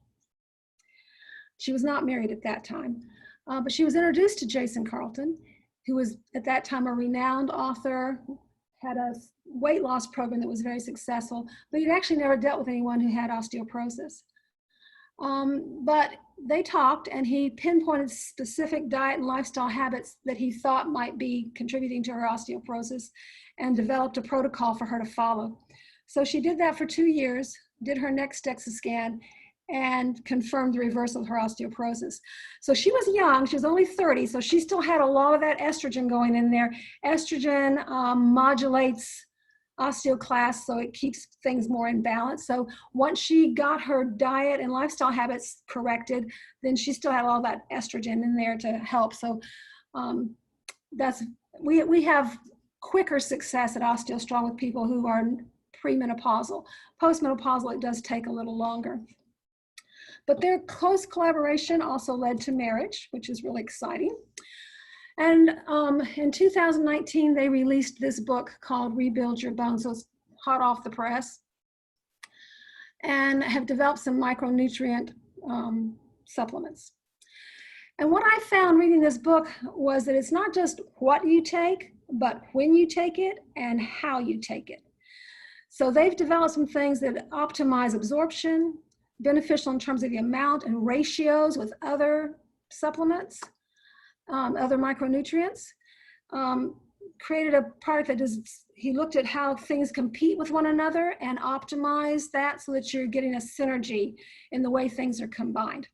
She was not married at that time, but she was introduced to Jason Calton, who was at that time a renowned author, had a weight loss program that was very successful, but he'd actually never dealt with anyone who had osteoporosis. But they talked, and he pinpointed specific diet and lifestyle habits that he thought might be contributing to her osteoporosis, and developed a protocol for her to follow. So she did that for 2 years, did her next DEXA scan, and confirmed the reversal of her osteoporosis. So she was young, she was only 30, so she still had a lot of that estrogen going in there. Estrogen modulates osteoclast, so it keeps things more in balance. So once she got her diet and lifestyle habits corrected, then she still had all that estrogen in there to help. So we have quicker success at OsteoStrong with people who are premenopausal. Postmenopausal, it does take a little longer. But their close collaboration also led to marriage, which is really exciting. And in 2019, they released this book called Rebuild Your Bones. So it's hot off the press, and have developed some micronutrient supplements. And what I found reading this book was that it's not just what you take, but when you take it and how you take it. So they've developed some things that optimize absorption, beneficial in terms of the amount and ratios with other supplements, other micronutrients. Created a product that he looked at how things compete with one another and optimized that so that you're getting a synergy in the way things are combined.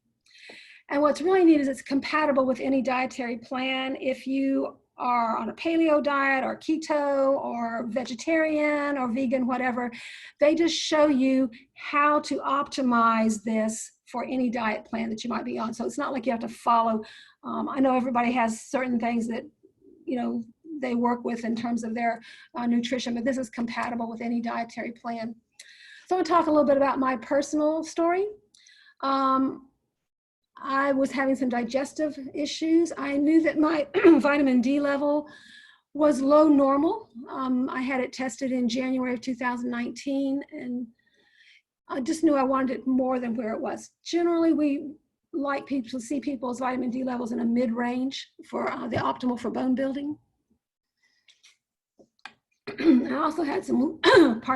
And what's really neat is it's compatible with any dietary plan. If you are on a paleo diet or keto or vegetarian or vegan, whatever, they just show you how to optimize this for any diet plan that you might be on. So it's not like you have to follow. I know everybody has certain things that, they work with in terms of their nutrition, but this is compatible with any dietary plan. So I'm going to talk a little bit about my personal story. I was having some digestive issues. I knew that my vitamin D level was low normal. I had it tested in January of 2019, and I just knew I wanted it more than where it was. Generally, we like people to see people's vitamin D levels in a mid-range for the optimal for bone building. I also had some,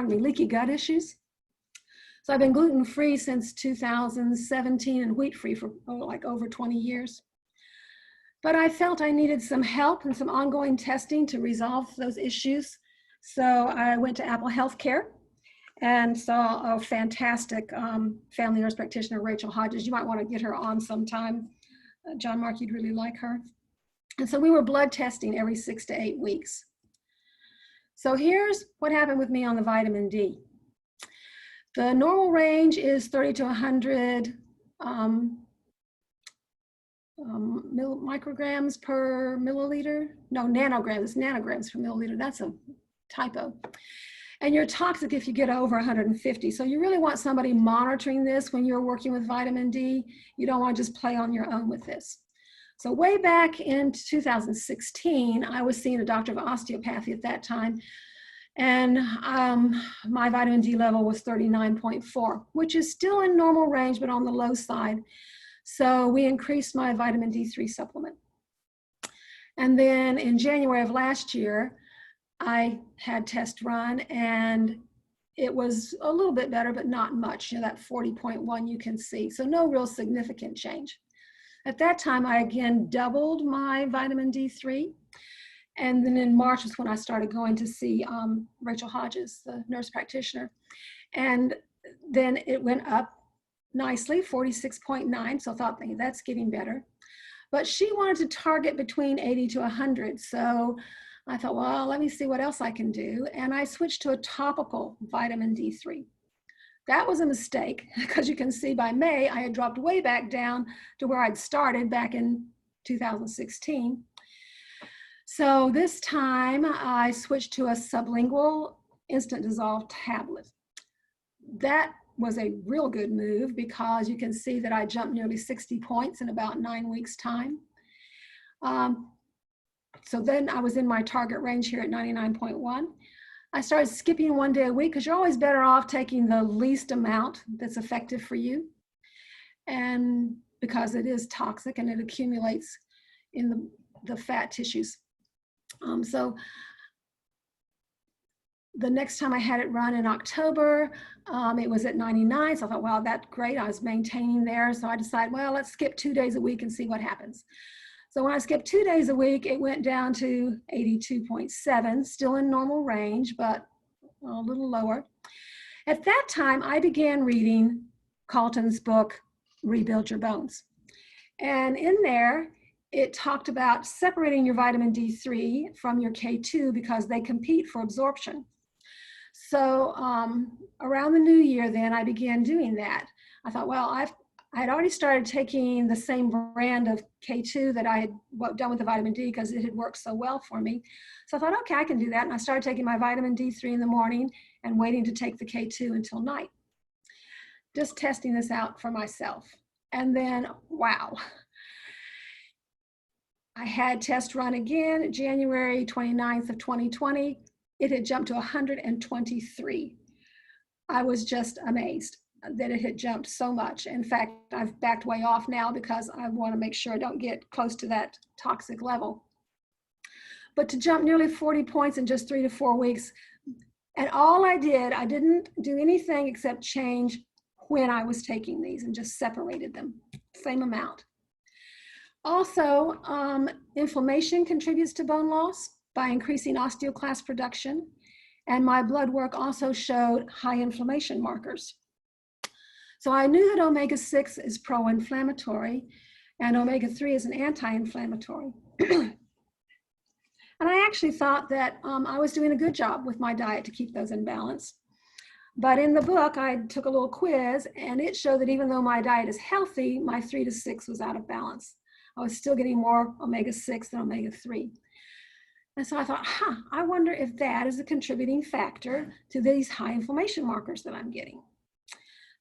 leaky gut issues. So I've been gluten-free since 2017 and wheat-free for like over 20 years. But I felt I needed some help and some ongoing testing to resolve those issues. So I went to Apple Healthcare and saw a fantastic family nurse practitioner, Rachel Hodges. You might want to get her on sometime. John Mark, you'd really like her. And so we were blood testing every 6 to 8 weeks. So here's what happened with me on the vitamin D. The normal range is 30 to 100 micrograms per milliliter. No, nanograms. It's nanograms per milliliter. That's a typo. And you're toxic if you get over 150. So you really want somebody monitoring this when you're working with vitamin D. You don't want to just play on your own with this. So way back in 2016, I was seeing a doctor of osteopathy at that time. And my vitamin D level was 39.4, which is still in normal range, but on the low side. So we increased my vitamin D3 supplement. And then in January of last year, I had test run, and it was a little bit better, but not much. That 40.1 you can see. So no real significant change. At that time, I again doubled my vitamin D3. And then in March was when I started going to see Rachel Hodges, the nurse practitioner. And then it went up nicely, 46.9. So I thought, that's getting better. But she wanted to target between 80 to 100. So I thought, well, let me see what else I can do. And I switched to a topical vitamin D3. That was a mistake, because you can see by May, I had dropped way back down to where I'd started back in 2016. So this time I switched to a sublingual instant dissolve tablet. That was a real good move because you can see that I jumped nearly 60 points in about 9 weeks' time. So then I was in my target range here at 99.1. I started skipping 1 day a week because you're always better off taking the least amount that's effective for you. And because it is toxic and it accumulates in the fat tissues. So the next time I had it run in October, it was at 99. So I thought, wow, that's great. I was maintaining there. So I decided, well, let's skip 2 days a week and see what happens. So when I skipped 2 days a week, it went down to 82.7, still in normal range, but a little lower. At that time, I began reading Calton's book, Rebuild Your Bones. And in there, it talked about separating your vitamin D3 from your K2 because they compete for absorption. So around the new year then, I began doing that. I thought, well, I had already started taking the same brand of K2 that I had done with the vitamin D because it had worked so well for me. So I thought, okay, I can do that. And I started taking my vitamin D3 in the morning and waiting to take the K2 until night. Just testing this out for myself. And then, wow. I had test run again, January 29th of 2020. It had jumped to 123. I was just amazed that it had jumped so much. In fact, I've backed way off now because I want to make sure I don't get close to that toxic level. But to jump nearly 40 points in just 3 to 4 weeks, and all I didn't do anything except change when I was taking these and just separated them, same amount. Also, inflammation contributes to bone loss by increasing osteoclast production, and my blood work also showed high inflammation markers. So I knew that omega-6 is pro-inflammatory and omega-3 is an anti-inflammatory. And I actually thought that I was doing a good job with my diet to keep those in balance. But in the book, I took a little quiz and it showed that even though my diet is healthy, my 3 to 6 was out of balance. I was still getting more omega-6 than omega-3. And so I thought, I wonder if that is a contributing factor to these high inflammation markers that I'm getting.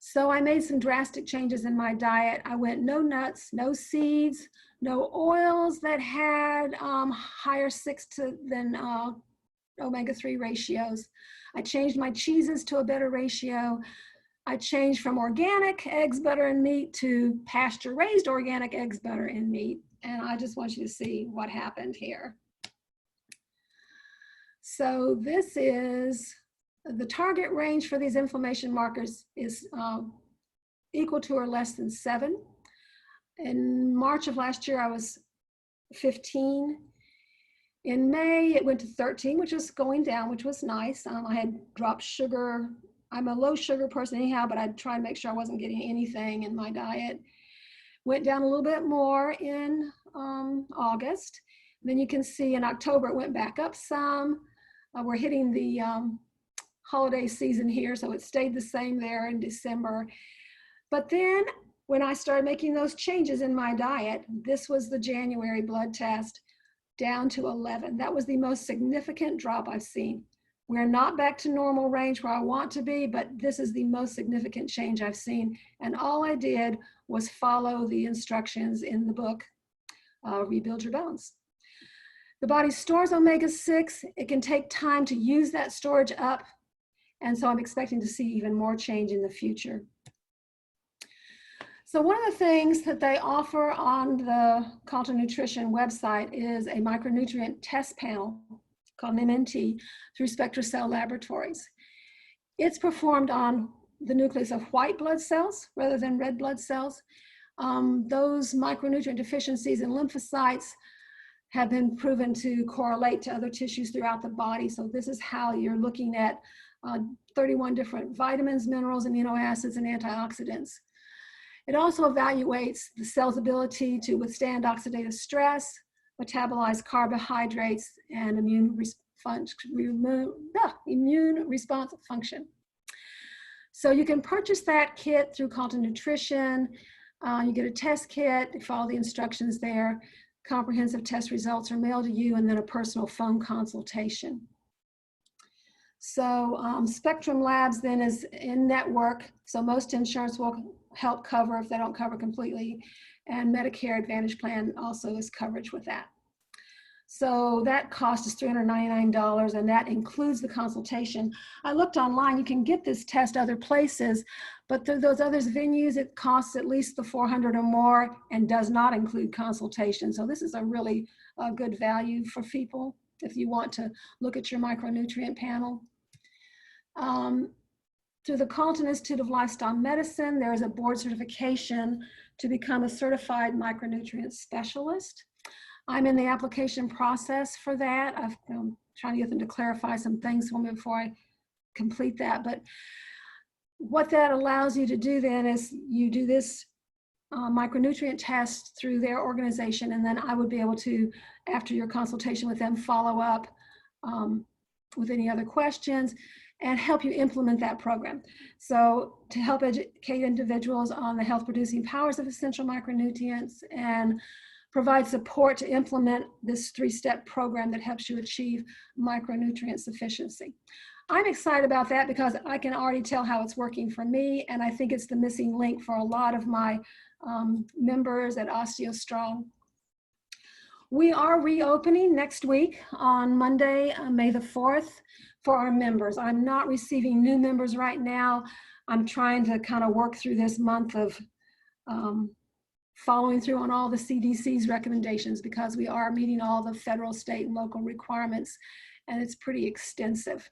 So I made some drastic changes in my diet. I went no nuts, no seeds, no oils that had higher 6 than omega-3 ratios. I changed my cheeses to a better ratio. I changed from organic eggs, butter, and meat to pasture-raised organic eggs, butter, and meat. And I just want you to see what happened here. So this is the target range for these inflammation markers is equal to or less than 7. In March of last year, I was 15. In May, it went to 13, which was going down, which was nice. I had dropped sugar. I'm a low sugar person anyhow, but I'd try and make sure I wasn't getting anything in my diet. Went down a little bit more in August. Then you can see in October, it went back up some. We're hitting the holiday season here, so it stayed the same there in December. But then when I started making those changes in my diet, this was the January blood test, down to 11. That was the most significant drop I've seen. We're not back to normal range where I want to be, but this is the most significant change I've seen. And all I did was follow the instructions in the book, Rebuild Your Bones. The body stores omega-6. It can take time to use that storage up. And so I'm expecting to see even more change in the future. So one of the things that they offer on the Calton Nutrition website is a micronutrient test panel called an MNT through SpectraCell Laboratories. It's performed on the nucleus of white blood cells rather than red blood cells. Those micronutrient deficiencies in lymphocytes have been proven to correlate to other tissues throughout the body. So this is how you're looking at 31 different vitamins, minerals, amino acids, and antioxidants. It also evaluates the cell's ability to withstand oxidative stress, metabolize carbohydrates, and immune response function. So you can purchase that kit through Calton Nutrition. You get a test kit, you follow the instructions there. comprehensive test results are mailed to you, and then a personal phone consultation. So Spectrum Labs then is in network. So most insurance will help cover if they don't cover completely. And Medicare Advantage Plan also is coverage with that. So that cost is $399, and that includes the consultation. I looked online, you can get this test other places, but through those other venues, it costs at least the $400 or more and does not include consultation. So this is a really good value for people if you want to look at your micronutrient panel. Through the Calton Institute of Lifestyle Medicine, there is a board certification to become a certified micronutrient specialist. I'm in the application process for that. I'm trying to get them to clarify some things for me before I complete that. But what that allows you to do then is you do this micronutrient test through their organization, and then I would be able to, after your consultation with them, follow up with any other questions and help you implement that program. So to help educate individuals on the health producing powers of essential micronutrients and provide support to implement this 3-step program that helps you achieve micronutrient sufficiency. I'm excited about that because I can already tell how it's working for me, and I think it's the missing link for a lot of my members at OsteoStrong. We are reopening next week on Monday, May the 4th, for our members. I'm not receiving new members right now. I'm trying to kind of work through this month of following through on all the CDC's recommendations because we are meeting all the federal, state, and local requirements, and it's pretty extensive.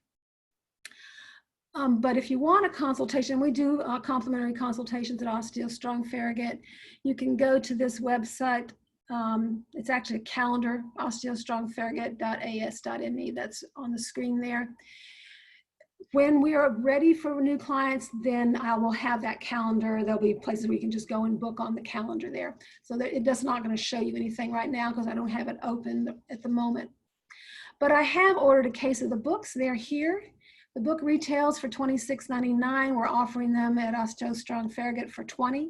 But if you want a consultation, we do complimentary consultations at OsteoStrong Farragut. You can go to this website. It's actually a calendar, osteostrongfarragut.as.me. That's on the screen there. When we are ready for new clients, then I will have that calendar. There'll be places where you can just go and book on the calendar there. So that it does not going to show you anything right now because I don't have it open at the moment. But I have ordered a case of the books. They're here. The book retails for $26.99. We're offering them at OsteoStrong Farragut for $20.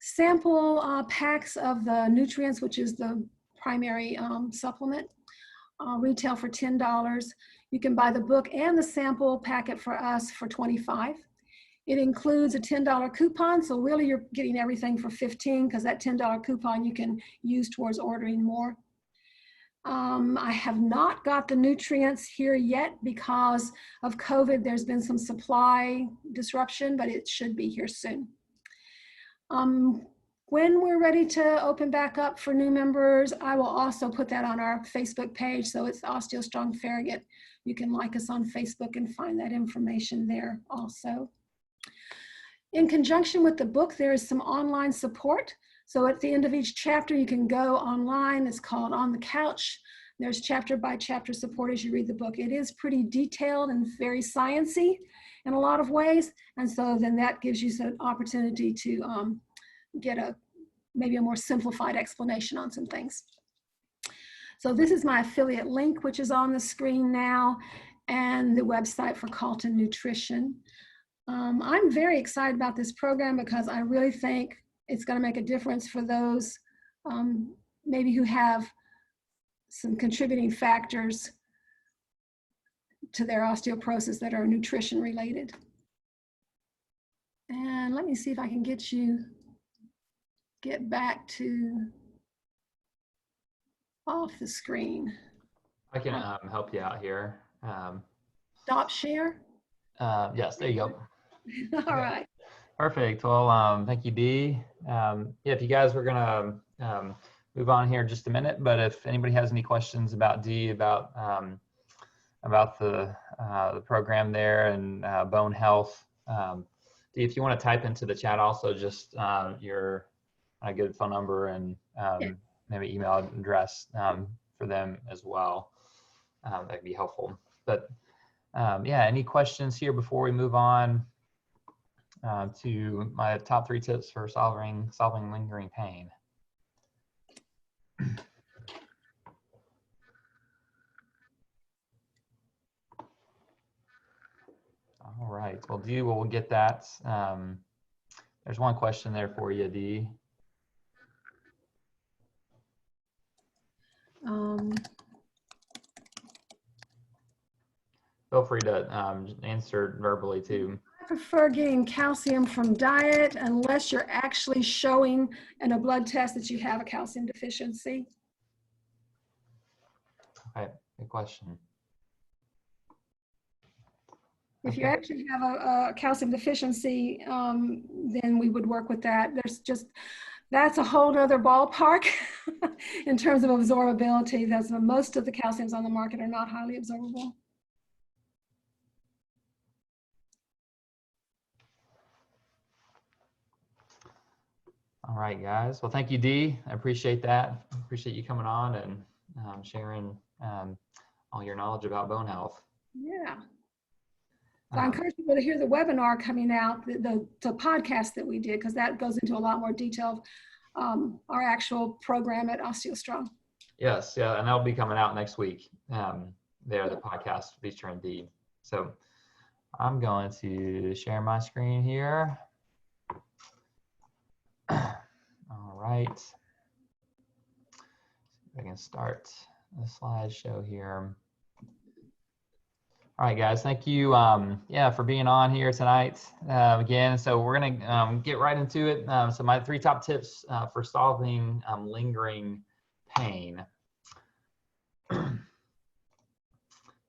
Sample packs of the nutrients, which is the primary supplement, retail for $10. You can buy the book and the sample packet for us for $25. It includes a $10 coupon, so really you're getting everything for $15 because that $10 coupon you can use towards ordering more. I have not got the nutrients here yet because of COVID. There's been some supply disruption, but it should be here soon. When we're ready to open back up for new members, I will also put that on our Facebook page. So it's OsteoStrong Farragut. You can like us on Facebook and find that information there also. In conjunction with the book, there is some online support. So at the end of each chapter, you can go online. It's called On the Couch. There's chapter by chapter support as you read the book. It is pretty detailed and very sciencey in a lot of ways. And so then that gives you an opportunity to get maybe a more simplified explanation on some things. So this is my affiliate link, which is on the screen now, and the website for Calton Nutrition. I'm very excited about this program because I really think it's going to make a difference for those maybe who have some contributing factors to their osteoporosis that are nutrition related. And let me see if I can get back to off the screen. I can help you out here. Stop share? Yes, there you go. All right. Perfect. Well, thank you, Dee. Yeah, if you guys were gonna move on here in just a minute, but if anybody has any questions about Dee, about the program there and bone health, Dee, if you want to type into the chat also just your good phone number and maybe email address for them as well, that'd be helpful. But yeah, any questions here before we move on to my top 3 tips for solving lingering pain? All right, well, Dee, we'll get that. There's one question there for you, Dee. Feel free to answer verbally too. I prefer getting calcium from diet unless you're actually showing in a blood test that you have a calcium deficiency. Okay, good question. If you actually have a calcium deficiency, then we would work with that. That's a whole nother ballpark in terms of absorbability. That's most of the calciums on the market are not highly absorbable. All right, guys. Well, thank you, Dee. I appreciate that. I appreciate you coming on and sharing all your knowledge about bone health. Yeah. So I encourage people to hear the webinar coming out, the podcast that we did, because that goes into a lot more detail of our actual program at OsteoStrong. Yes, yeah, and that'll be coming out next week. The podcast featuring Dee. So I'm going to share my screen here. All right. I can start the slideshow here. All right, guys, thank you for being on here tonight again. So we're gonna get right into it. So my 3 top tips for solving lingering pain.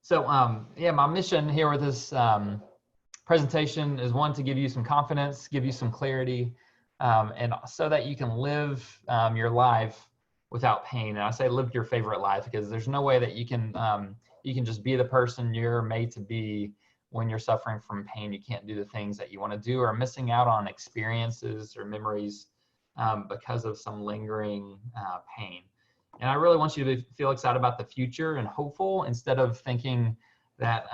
So my mission here with this presentation is, one, to give you some confidence, give you some clarity, and so that you can live your life without pain. And I say live your favorite life, because there's no way that you can just be the person you're made to be when you're suffering from pain. You can't do the things that you want to do, or missing out on experiences or memories because of some lingering pain. And I really want you to feel excited about the future and hopeful, instead of thinking that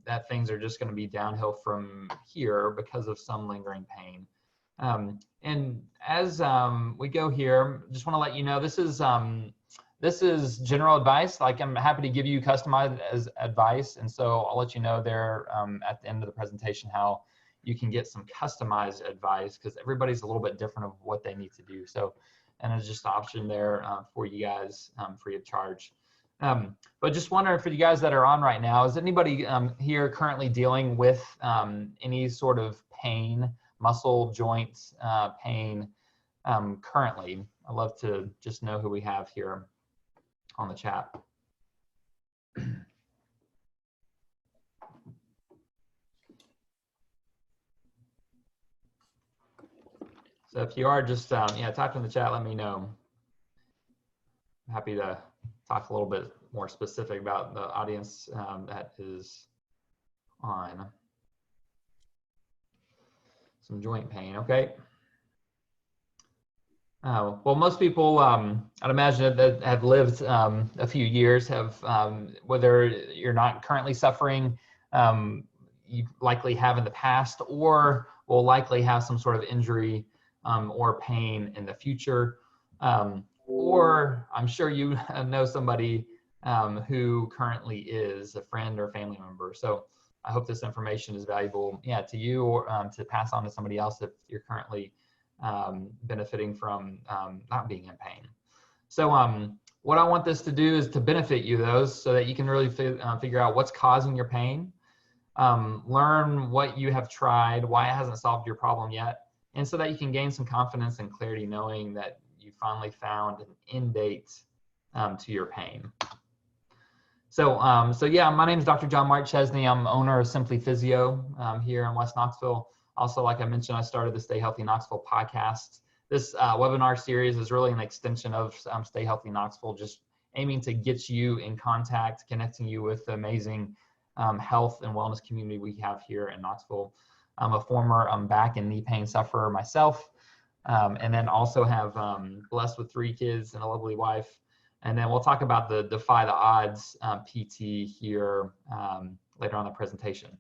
that things are just going to be downhill from here because of some lingering pain. And as we go here, just want to let you know, this is general advice. Like, I'm happy to give you customized as advice, and so I'll let you know there at the end of the presentation how you can get some customized advice, because everybody's a little bit different of what they need to do. So, and there's just an option there for you guys free of charge. But just wondering, for you guys that are on right now, is anybody here currently dealing with any sort of pain, muscle, joints pain currently? I'd love to just know who we have here on the chat. So if you are, just type in the chat, let me know. I'm happy to talk a little bit more specific about the audience that is on. Some joint pain, okay. Well, most people, I'd imagine, that have lived a few years have, whether you're not currently suffering, you likely have in the past, or will likely have some sort of injury or pain in the future. Or I'm sure you know somebody who currently is a friend or family member. So I hope this information is valuable, to you, or to pass on to somebody else if you're currently benefiting from not being in pain. So what I want this to do is to benefit you, so that you can really figure out what's causing your pain, learn what you have tried, why it hasn't solved your problem yet, and so that you can gain some confidence and clarity, knowing that you finally found an end date to your pain. So, my name is Dr. John Mark Chesney. I'm owner of Simply Physio here in West Knoxville. Also, like I mentioned, I started the Stay Healthy Knoxville podcast. This webinar series is really an extension of Stay Healthy Knoxville, just aiming to get you in contact, connecting you with the amazing health and wellness community we have here in Knoxville. I'm a former back and knee pain sufferer myself, and then also have blessed with 3 kids and a lovely wife. And then we'll talk about the Defy the Odds PT here later on in the presentation.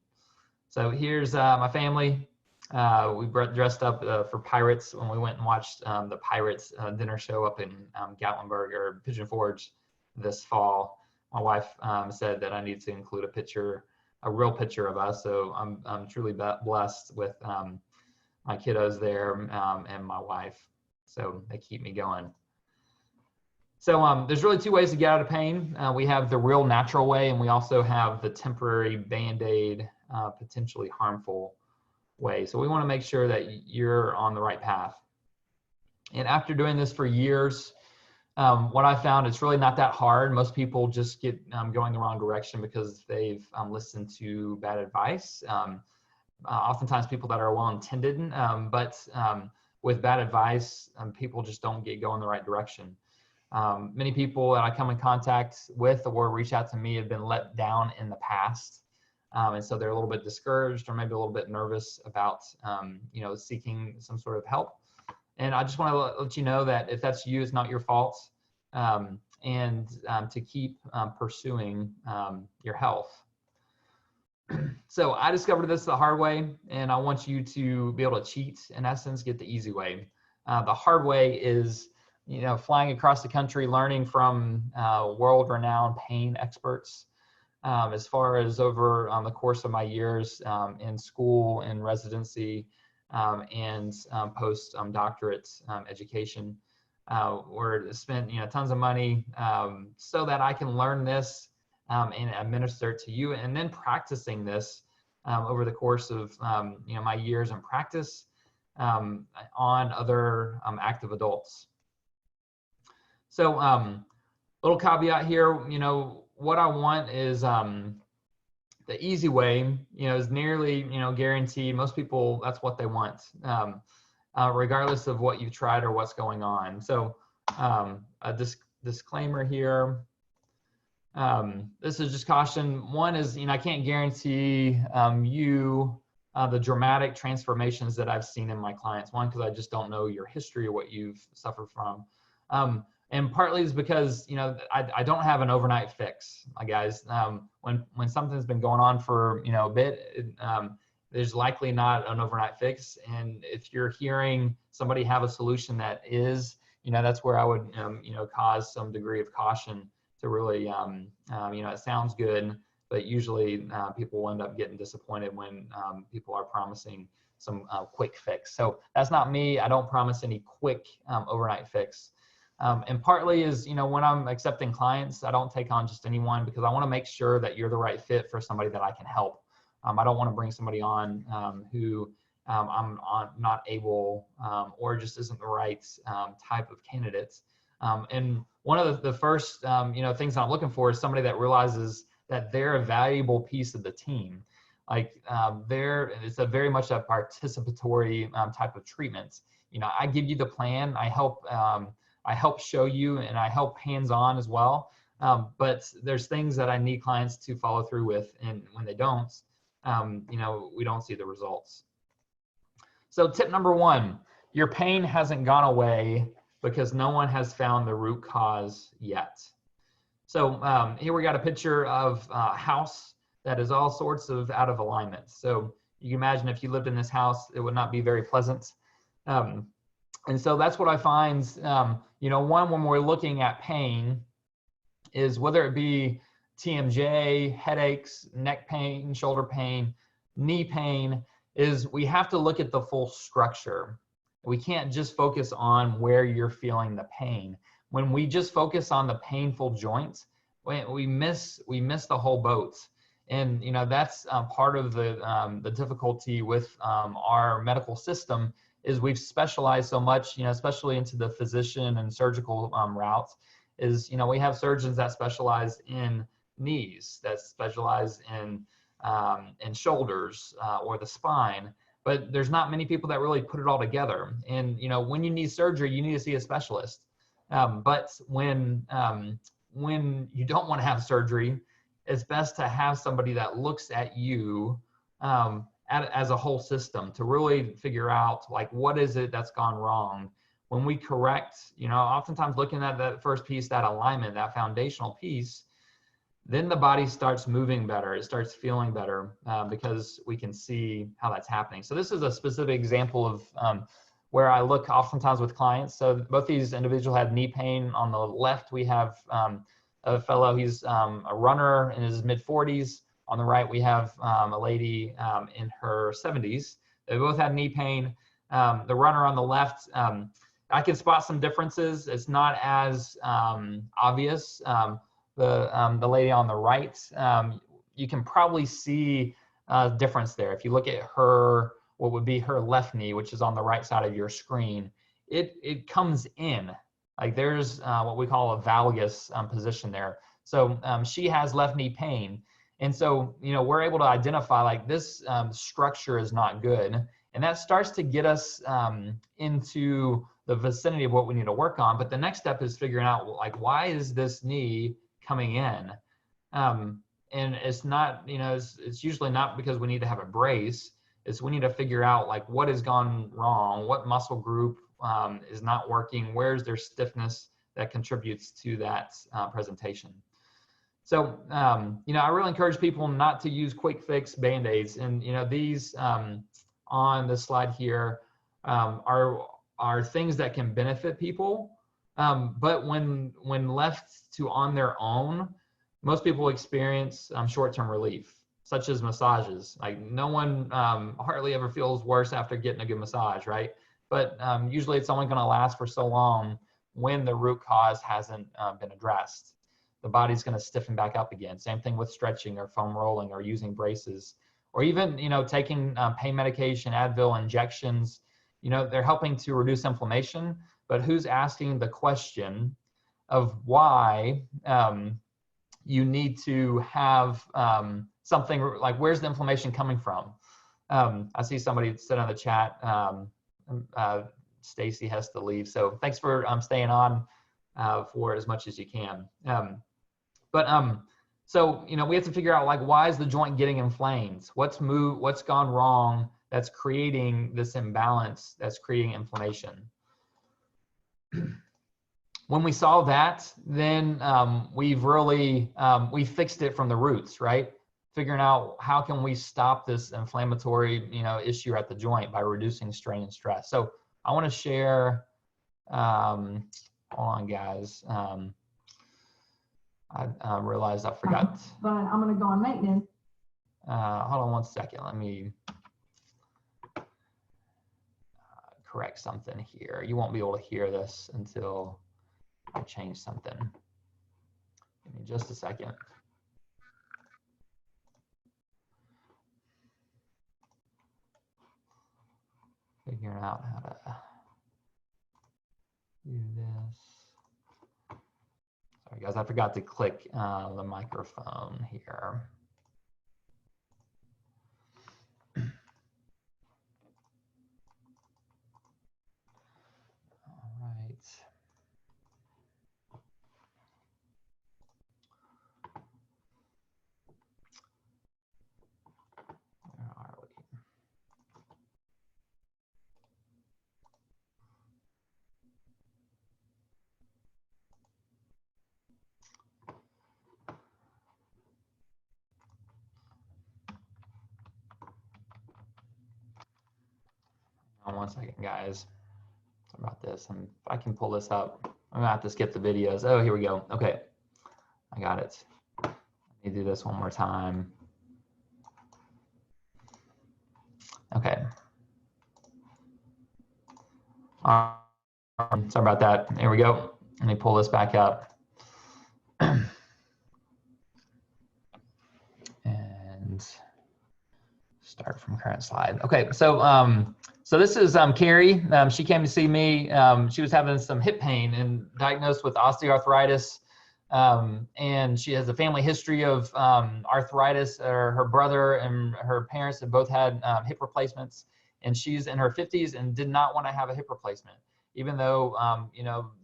So here's my family. We dressed up for Pirates when we went and watched the Pirates dinner show up in Gatlinburg, or Pigeon Forge, this fall. My wife said that I need to include a real picture of us. So I'm truly blessed with my kiddos there and my wife. So they keep me going. So there's really two ways to get out of pain. We have the real natural way, and we also have the temporary Band-Aid, potentially harmful way. So we want to make sure that you're on the right path. And after doing this for years, what I found, it's really not that hard. Most people just get going the wrong direction because they've listened to bad advice. Oftentimes people that are well-intended, but with bad advice, people just don't get going the right direction. Many people that I come in contact with or reach out to me have been let down in the past. And so they're a little bit discouraged or maybe a little bit nervous about, seeking some sort of help. And I just want to let you know that if that's you, it's not your fault, and to keep pursuing your health. So I discovered this the hard way, and I want you to be able to cheat, in essence, get the easy way. The hard way is, flying across the country, learning from world-renowned pain experts. As far as over the course of my years in school and residency, and post-doctorate education, where spent tons of money so that I can learn this and administer it to you, and then practicing this over the course of my years in practice on other active adults. So little caveat here, what I want is the easy way, is nearly, guaranteed. Most people, that's what they want, regardless of what you've tried or what's going on. So a disclaimer here. This is just caution. One is, I can't guarantee you the dramatic transformations that I've seen in my clients. One, because I just don't know your history or what you've suffered from. And partly is because, I don't have an overnight fix, guys. When something's been going on for, a bit, there's likely not an overnight fix. And if you're hearing somebody have a solution that is, that's where I would, cause some degree of caution to really, it sounds good, but usually people will end up getting disappointed when people are promising some quick fix. So that's not me. I don't promise any quick overnight fix. And partly is, when I'm accepting clients, I don't take on just anyone because I want to make sure that you're the right fit for somebody that I can help. I don't want to bring somebody on who I'm not able or just isn't the right type of candidates. And one of the first, things I'm looking for is somebody that realizes that they're a valuable piece of the team. Like it's a very much a participatory type of treatment. I give you the plan. I help show you, and I help hands-on as well. But there's things that I need clients to follow through with, and when they don't, we don't see the results. So tip number one, your pain hasn't gone away because no one has found the root cause yet. So here we got a picture of a house that is all sorts of out of alignment. So you can imagine if you lived in this house, it would not be very pleasant. And so that's what I find, one, when we're looking at pain, is whether it be TMJ, headaches, neck pain, shoulder pain, knee pain, is we have to look at the full structure. We can't just focus on where you're feeling the pain. When we just focus on the painful joints, we miss the whole boat. And that's part of the difficulty with our medical system, is we've specialized so much, especially into the physician and surgical routes, is, we have surgeons that specialize in knees, that specialize in shoulders or the spine, but there's not many people that really put it all together. And, when you need surgery, you need to see a specialist. But when you don't want to have surgery, it's best to have somebody that looks at you as a whole system to really figure out, like, what is it that's gone wrong. When we correct, oftentimes looking at that first piece, that alignment, that foundational piece, then the body starts moving better. It starts feeling better because we can see how that's happening. So this is a specific example of where I look oftentimes with clients. So both these individuals had knee pain. On the left, we have a fellow, he's a runner in his mid-40s. On the right, we have a lady in her 70s. They both had knee pain. The runner on the left, I can spot some differences. It's not as obvious. The lady on the right, you can probably see a difference there. If you look at her, what would be her left knee, which is on the right side of your screen, it comes in. Like there's what we call a valgus position there. So she has left knee pain. And so, we're able to identify like this structure is not good. And that starts to get us into the vicinity of what we need to work on. But the next step is figuring out like, why is this knee coming in? And it's not, it's usually not because we need to have a brace. It's we need to figure out like what has gone wrong, what muscle group is not working, where's there stiffness that contributes to that presentation. So, I really encourage people not to use quick fix Band-Aids. And, these on the slide here are things that can benefit people. But when left to on their own, most people experience short-term relief, such as massages. Like no one hardly ever feels worse after getting a good massage, right? But usually it's only going to last for so long when the root cause hasn't been addressed. The body's going to stiffen back up again. Same thing with stretching or foam rolling or using braces, or even, taking pain medication, Advil injections. They're helping to reduce inflammation, but who's asking the question of why you need to have something like, where's the inflammation coming from? I see somebody said on the chat, Stacy has to leave. So thanks for staying on for as much as you can. So, we have to figure out like, why is the joint getting inflamed? What's gone wrong that's creating this imbalance, that's creating inflammation? When we solve that, then we've really, we fixed it from the roots, right? Figuring out how can we stop this inflammatory, issue at the joint by reducing strain and stress. So I want to share, hold on guys. I realized I forgot. But I'm going to go on maintenance. Hold on one second. Let me correct something here. You won't be able to hear this until I change something. Give me just a second. Figuring out how to do this. Sorry guys, I forgot to click the microphone here. All right. Where are we? One second, guys. Sorry about this. If I can pull this up, I'm gonna have to skip the videos. Oh, here we go. Okay, I got it. Let me do this one more time. Okay. Sorry about that. Here we go. Let me pull this back up. And start from current slide. Okay, so this is Carrie. She came to see me. She was having some hip pain and diagnosed with osteoarthritis. And she has a family history of arthritis. Her brother and her parents have both had hip replacements. And she's in her 50s and did not want to have a hip replacement, even though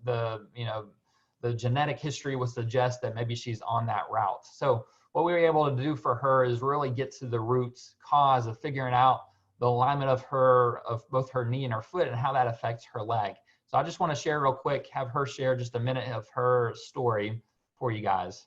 the genetic history would suggest that maybe she's on that route. So what we were able to do for her is really get to the root cause of figuring out the alignment of both her knee and her foot and how that affects her leg. So I just want to share real quick, have her share just a minute of her story for you guys.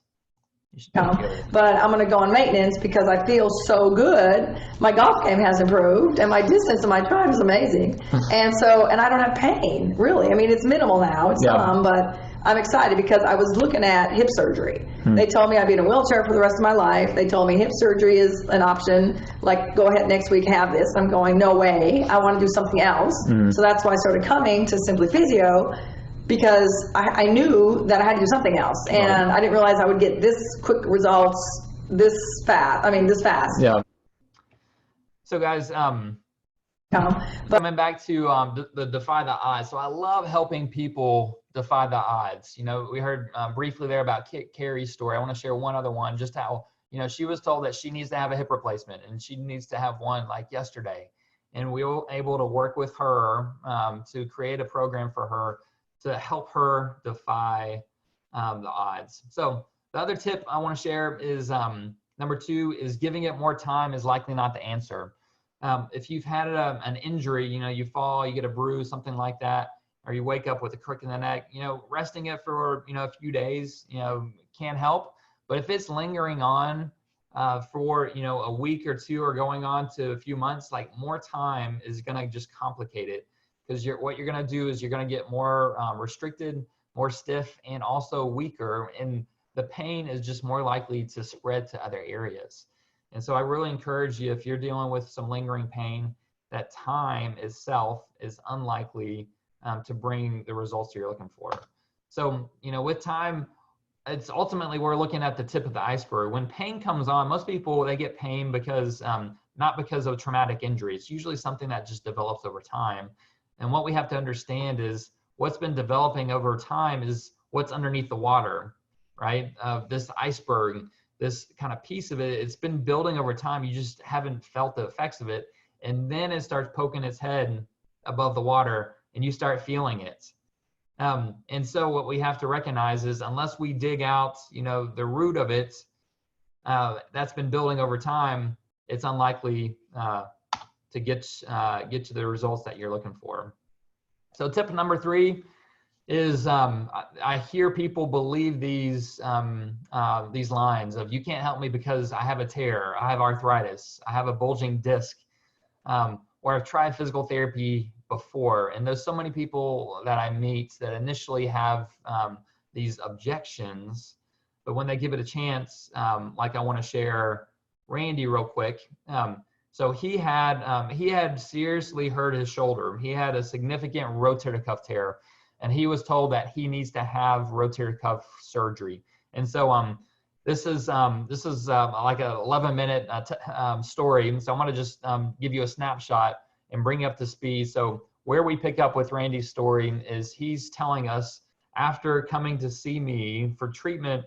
But I'm going to go on maintenance because I feel so good. My golf game has improved and my distance and my drive is amazing. And I don't have pain really. I mean, it's minimal now, it's some, but I'm excited because I was looking at hip surgery. They told me I'd be in a wheelchair for the rest of my life. They told me hip surgery is an option. Like, go ahead next week, have this. I'm going, no way. I want to do something else. So that's why I started coming to Simply Physio, because I knew that I had to do something else. And I didn't realize I would get this quick results this fast. Yeah. So guys, coming back to the defy the odds. So I love helping people defy the odds. You know, we heard briefly there about Carrie's story. I want to share one other one, just how, you know, she was told that she needs to have a hip replacement and she needs to have one like yesterday. And we were able to work with her to create a program for her to help her defy the odds. So the other tip I want to share is number 2 is giving it more time is likely not the answer. If you've had an injury, you know, you fall, you get a bruise, something like that, or you wake up with a crick in the neck, you know, resting it for, you know, a few days, you know, can help. But if it's lingering on for, you know, a week or 2 or going on to a few months, like more time is going to just complicate it, because what you're going to do is you're going to get more restricted, more stiff, and also weaker. And the pain is just more likely to spread to other areas. And so I really encourage you, if you're dealing with some lingering pain, that time itself is unlikely to bring the results you're looking for. So, you know, with time, it's ultimately, we're looking at the tip of the iceberg. When pain comes on, most people, they get pain because, not because of traumatic injury. It's usually something that just develops over time. And what we have to understand is what's been developing over time is what's underneath the water, right? This iceberg, this kind of piece of it, it's been building over time. You just haven't felt the effects of it. And then it starts poking its head above the water and you start feeling it. And so what we have to recognize is, unless we dig out, you know, the root of it, that's been building over time, it's unlikely to get to the results that you're looking for. So tip number 3 is I hear people believe these lines of, you can't help me because I have a tear, I have arthritis, I have a bulging disc, or I've tried physical therapy before. And there's so many people that I meet that initially have these objections, but when they give it a chance, like I want to share Randy real quick. So he had seriously hurt his shoulder. He had a significant rotator cuff tear, and he was told that he needs to have rotator cuff surgery. And so this is like a 11-minute story. So I'm going to just give you a snapshot and bring you up to speed. So where we pick up with Randy's story is he's telling us, after coming to see me for treatment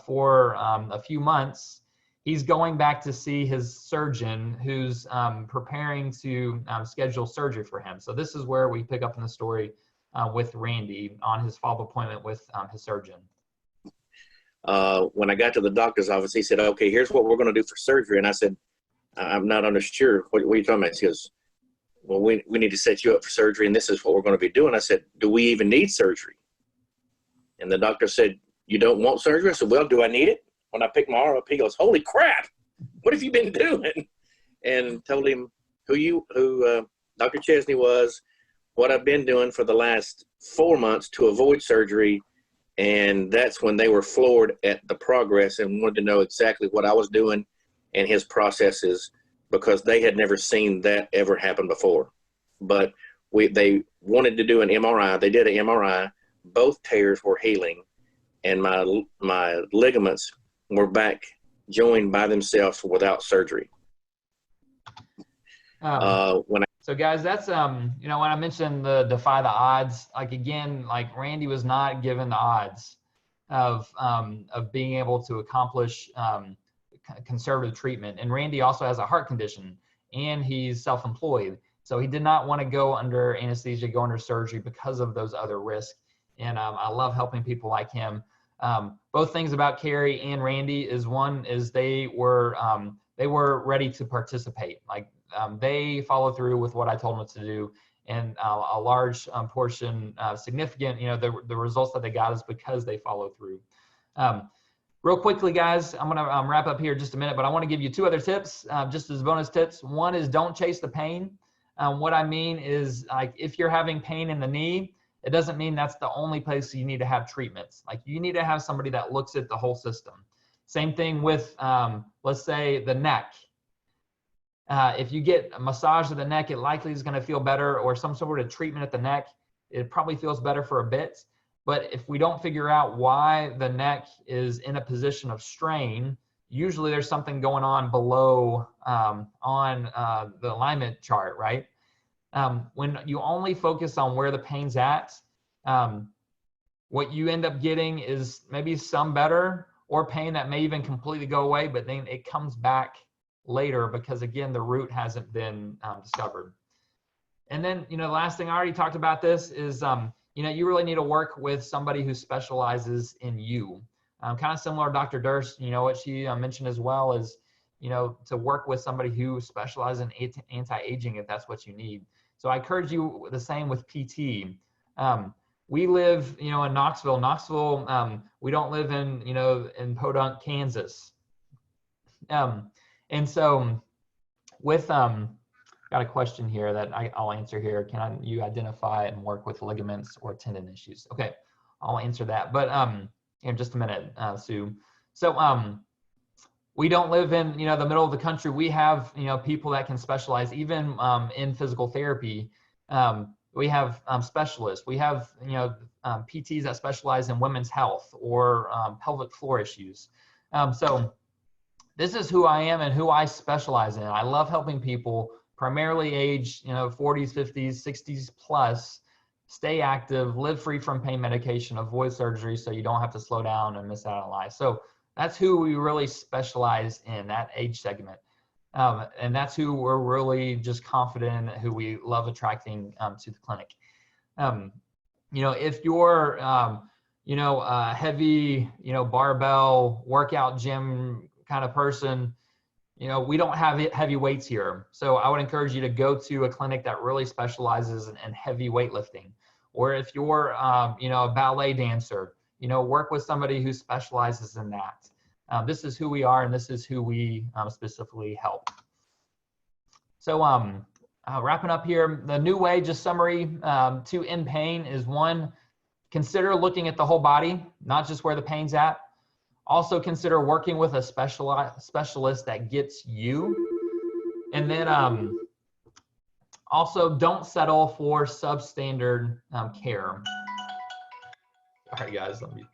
for a few months, he's going back to see his surgeon who's preparing to schedule surgery for him. So this is where we pick up in the story with Randy on his follow-up appointment with his surgeon. When I got to the doctor's office, he said, okay, here's what we're going to do for surgery. And I said, I'm not sure. What are you talking about? He goes, well, we need to set you up for surgery, and this is what we're going to be doing. I said, do we even need surgery? And the doctor said, you don't want surgery? I said, well, do I need it? When I picked my arm up, he goes, holy crap, what have you been doing? And told him who Dr. Chesney was, what I've been doing for the last 4 months to avoid surgery. And that's when they were floored at the progress and wanted to know exactly what I was doing and his processes, because they had never seen that ever happen before. But they wanted to do an MRI. They did an MRI. Both tears were healing, and my ligaments were back joined by themselves without surgery. So guys, that's you know, when I mentioned the defy the odds, like again, like Randy was not given the odds of being able to accomplish conservative treatment. And Randy also has a heart condition, and he's self-employed, so he did not want to go under anesthesia, go under surgery because of those other risks. And I love helping people like him. Both things about Carrie and Randy is, one is they were ready to participate. Like they followed through with what I told them to do, and a large portion, significant, you know, the results that they got is because they followed through. Real quickly, guys, I'm gonna wrap up here in just a minute, but I want to give you 2 other tips, just as bonus tips. One is don't chase the pain. What I mean is, like, if you're having pain in the knee, it doesn't mean that's the only place you need to have treatments. Like you need to have somebody that looks at the whole system. Same thing with, let's say the neck. If you get a massage of the neck, it likely is going to feel better, or some sort of treatment at the neck, it probably feels better for a bit. But if we don't figure out why the neck is in a position of strain, usually there's something going on below on the alignment chart, right? When you only focus on where the pain's at, what you end up getting is maybe some better, or pain that may even completely go away, but then it comes back later because, again, the root hasn't been discovered. And then, the last thing, I already talked about this, is you really need to work with somebody who specializes in you. Kind of similar to Dr. Durst, what she mentioned as well is, to work with somebody who specializes in anti-aging if that's what you need. So I encourage you the same with PT. We live, in Knoxville. Knoxville, we don't live in Podunk, Kansas. And so with, got a question here that I'll answer here. Can you identify and work with ligaments or tendon issues? Okay, I'll answer that. But in just a minute, Sue. So we don't live in the middle of the country. We have people that can specialize even in physical therapy. We have specialists. We have PTs that specialize in women's health or pelvic floor issues. So this is who I am and who I specialize in. I love helping people, primarily age 40s, 50s, 60s plus, stay active, live free from pain medication, avoid surgery so you don't have to slow down and miss out on life. So that's who we really specialize in, that age segment. And that's who we're really just confident in, who we love attracting to the clinic. If you're, a heavy, barbell workout gym kind of person, we don't have heavy weights here. So I would encourage you to go to a clinic that really specializes in heavy weightlifting. Or if you're, a ballet dancer, work with somebody who specializes in that. This is who we are, and this is who we specifically help. So wrapping up here, the new way, just summary to end pain is: 1, consider looking at the whole body, not just where the pain's at. Also consider working with a specialist that gets you. And then also don't settle for substandard care. All right, guys, let me.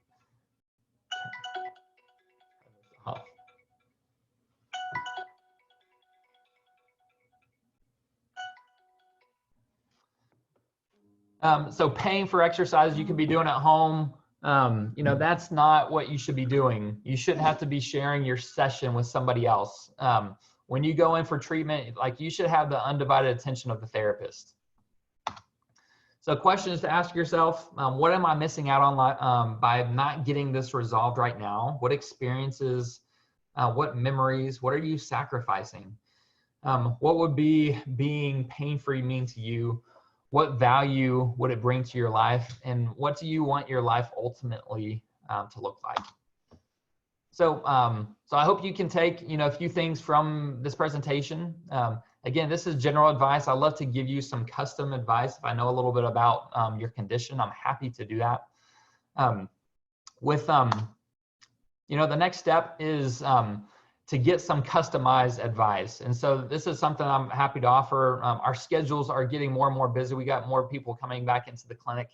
So paying for exercise you could be doing at home, that's not what you should be doing. You shouldn't have to be sharing your session with somebody else. When you go in for treatment, you should have the undivided attention of the therapist. So questions to ask yourself: what am I missing out on by not getting this resolved right now? What experiences, what memories, what are you sacrificing? What would being pain-free mean to you? What value would it bring to your life? And what do you want your life ultimately to look like? So, so I hope you can take, a few things from this presentation. Again, this is general advice. I love to give you some custom advice. If I know a little bit about your condition, I'm happy to do that. The next step is to get some customized advice. And so this is something I'm happy to offer. Our schedules are getting more and more busy. We got more people coming back into the clinic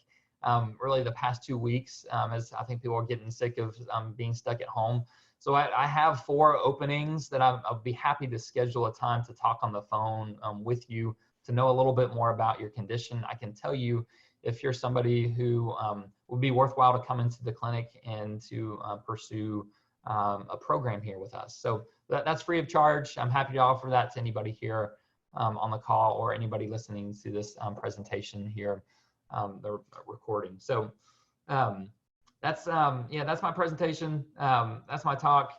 really the past 2 weeks, as I think people are getting sick of being stuck at home. So I have 4 openings that I'll be happy to schedule a time to talk on the phone with you to know a little bit more about your condition. I can tell you if you're somebody who would be worthwhile to come into the clinic and to pursue a program here with us. So that's free of charge. I'm happy to offer that to anybody here on the call or anybody listening to this presentation here, the recording. So that's my presentation. That's my talk.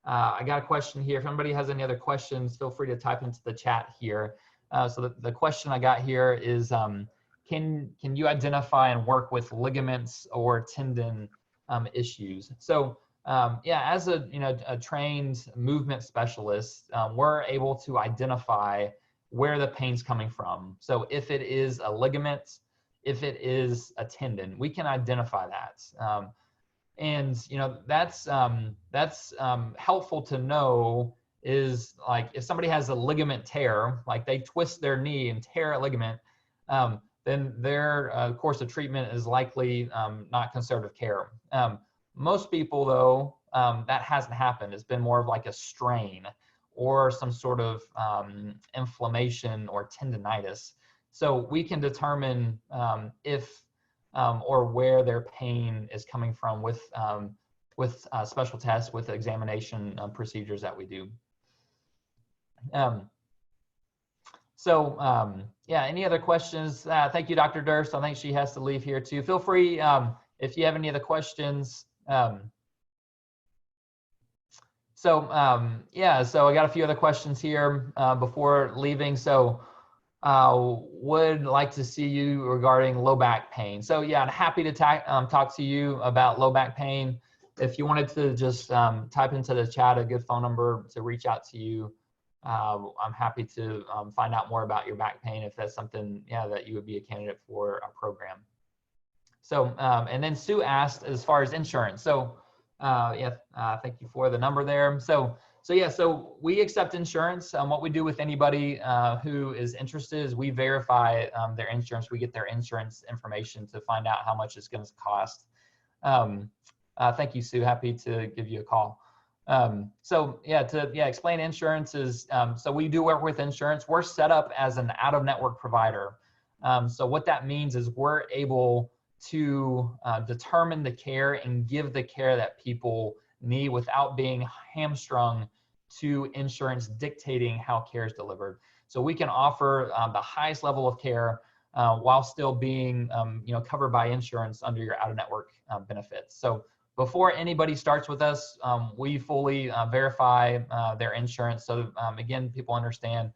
I got a question here. If anybody has any other questions, feel free to type into the chat here. So the question I got here is, can you identify and work with ligaments or tendon issues? So as a trained movement specialist, we're able to identify where the pain's coming from. So if it is a ligament, if it is a tendon. We can identify that. And that's helpful to know, is like if somebody has a ligament tear, like they twist their knee and tear a ligament, then their course of treatment is likely not conservative care. Most people, though, that hasn't happened. It's been more of like a strain or some sort of inflammation or tendinitis. So we can determine if or where their pain is coming from with special tests, with examination procedures that we do. Yeah, any other questions? Thank you, Dr. Durst. I think she has to leave here too. Feel free if you have any other questions. Yeah, so I got a few other questions here before leaving. So would like to see you regarding low back pain. So yeah, I'm happy to talk to you about low back pain. If you wanted to just type into the chat a good phone number to reach out to you, I'm happy to find out more about your back pain if that's something, that you would be a candidate for a program. So, and then Sue asked as far as insurance. So, thank you for the number there. So we accept insurance. What we do with anybody who is interested is we verify their insurance. We get their insurance information to find out how much it's going to cost. Thank you, Sue. Happy to give you a call. Explain insurance is, so we do work with insurance. We're set up as an out-of-network provider. So what that means is we're able to determine the care and give the care that people need without being hamstrung to insurance dictating how care is delivered. So we can offer the highest level of care while still being covered by insurance under your out-of-network benefits. So before anybody starts with us, we fully verify their insurance. So again, people understand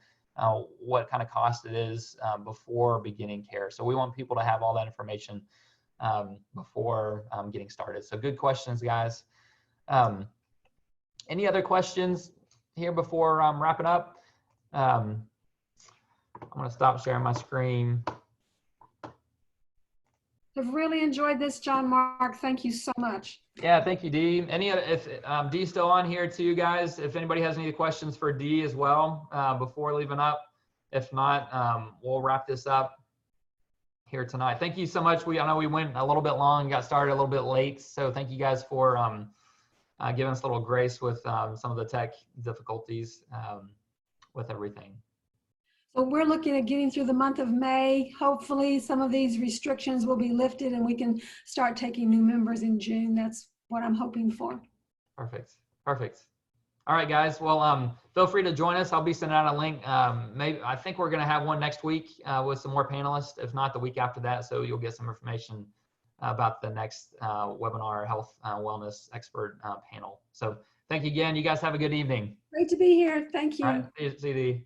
what kind of cost it is before beginning care. So we want people to have all that information before getting started. So good questions, guys. Any other questions here before I'm wrapping up? I'm going to stop sharing my screen. I've really enjoyed this, John Mark. Thank you so much. Yeah, thank you, Dee. If Dee's still on here too, guys, if anybody has any questions for Dee as well before leaving up. If not, we'll wrap this up here tonight. Thank you so much. I know we went a little bit long, got started a little bit late. So thank you guys for giving us a little grace with some of the tech difficulties with everything. So we're looking at getting through the month of May. Hopefully some of these restrictions will be lifted and we can start taking new members in June. That's what I'm hoping for. Perfect. All right, guys. Well, feel free to join us. I'll be sending out a link. I think we're going to have one next week with some more panelists, if not the week after that. So you'll get some information about the next webinar, health wellness expert panel. So thank you again. You guys have a good evening. Great to be here. Thank you. All right. See you.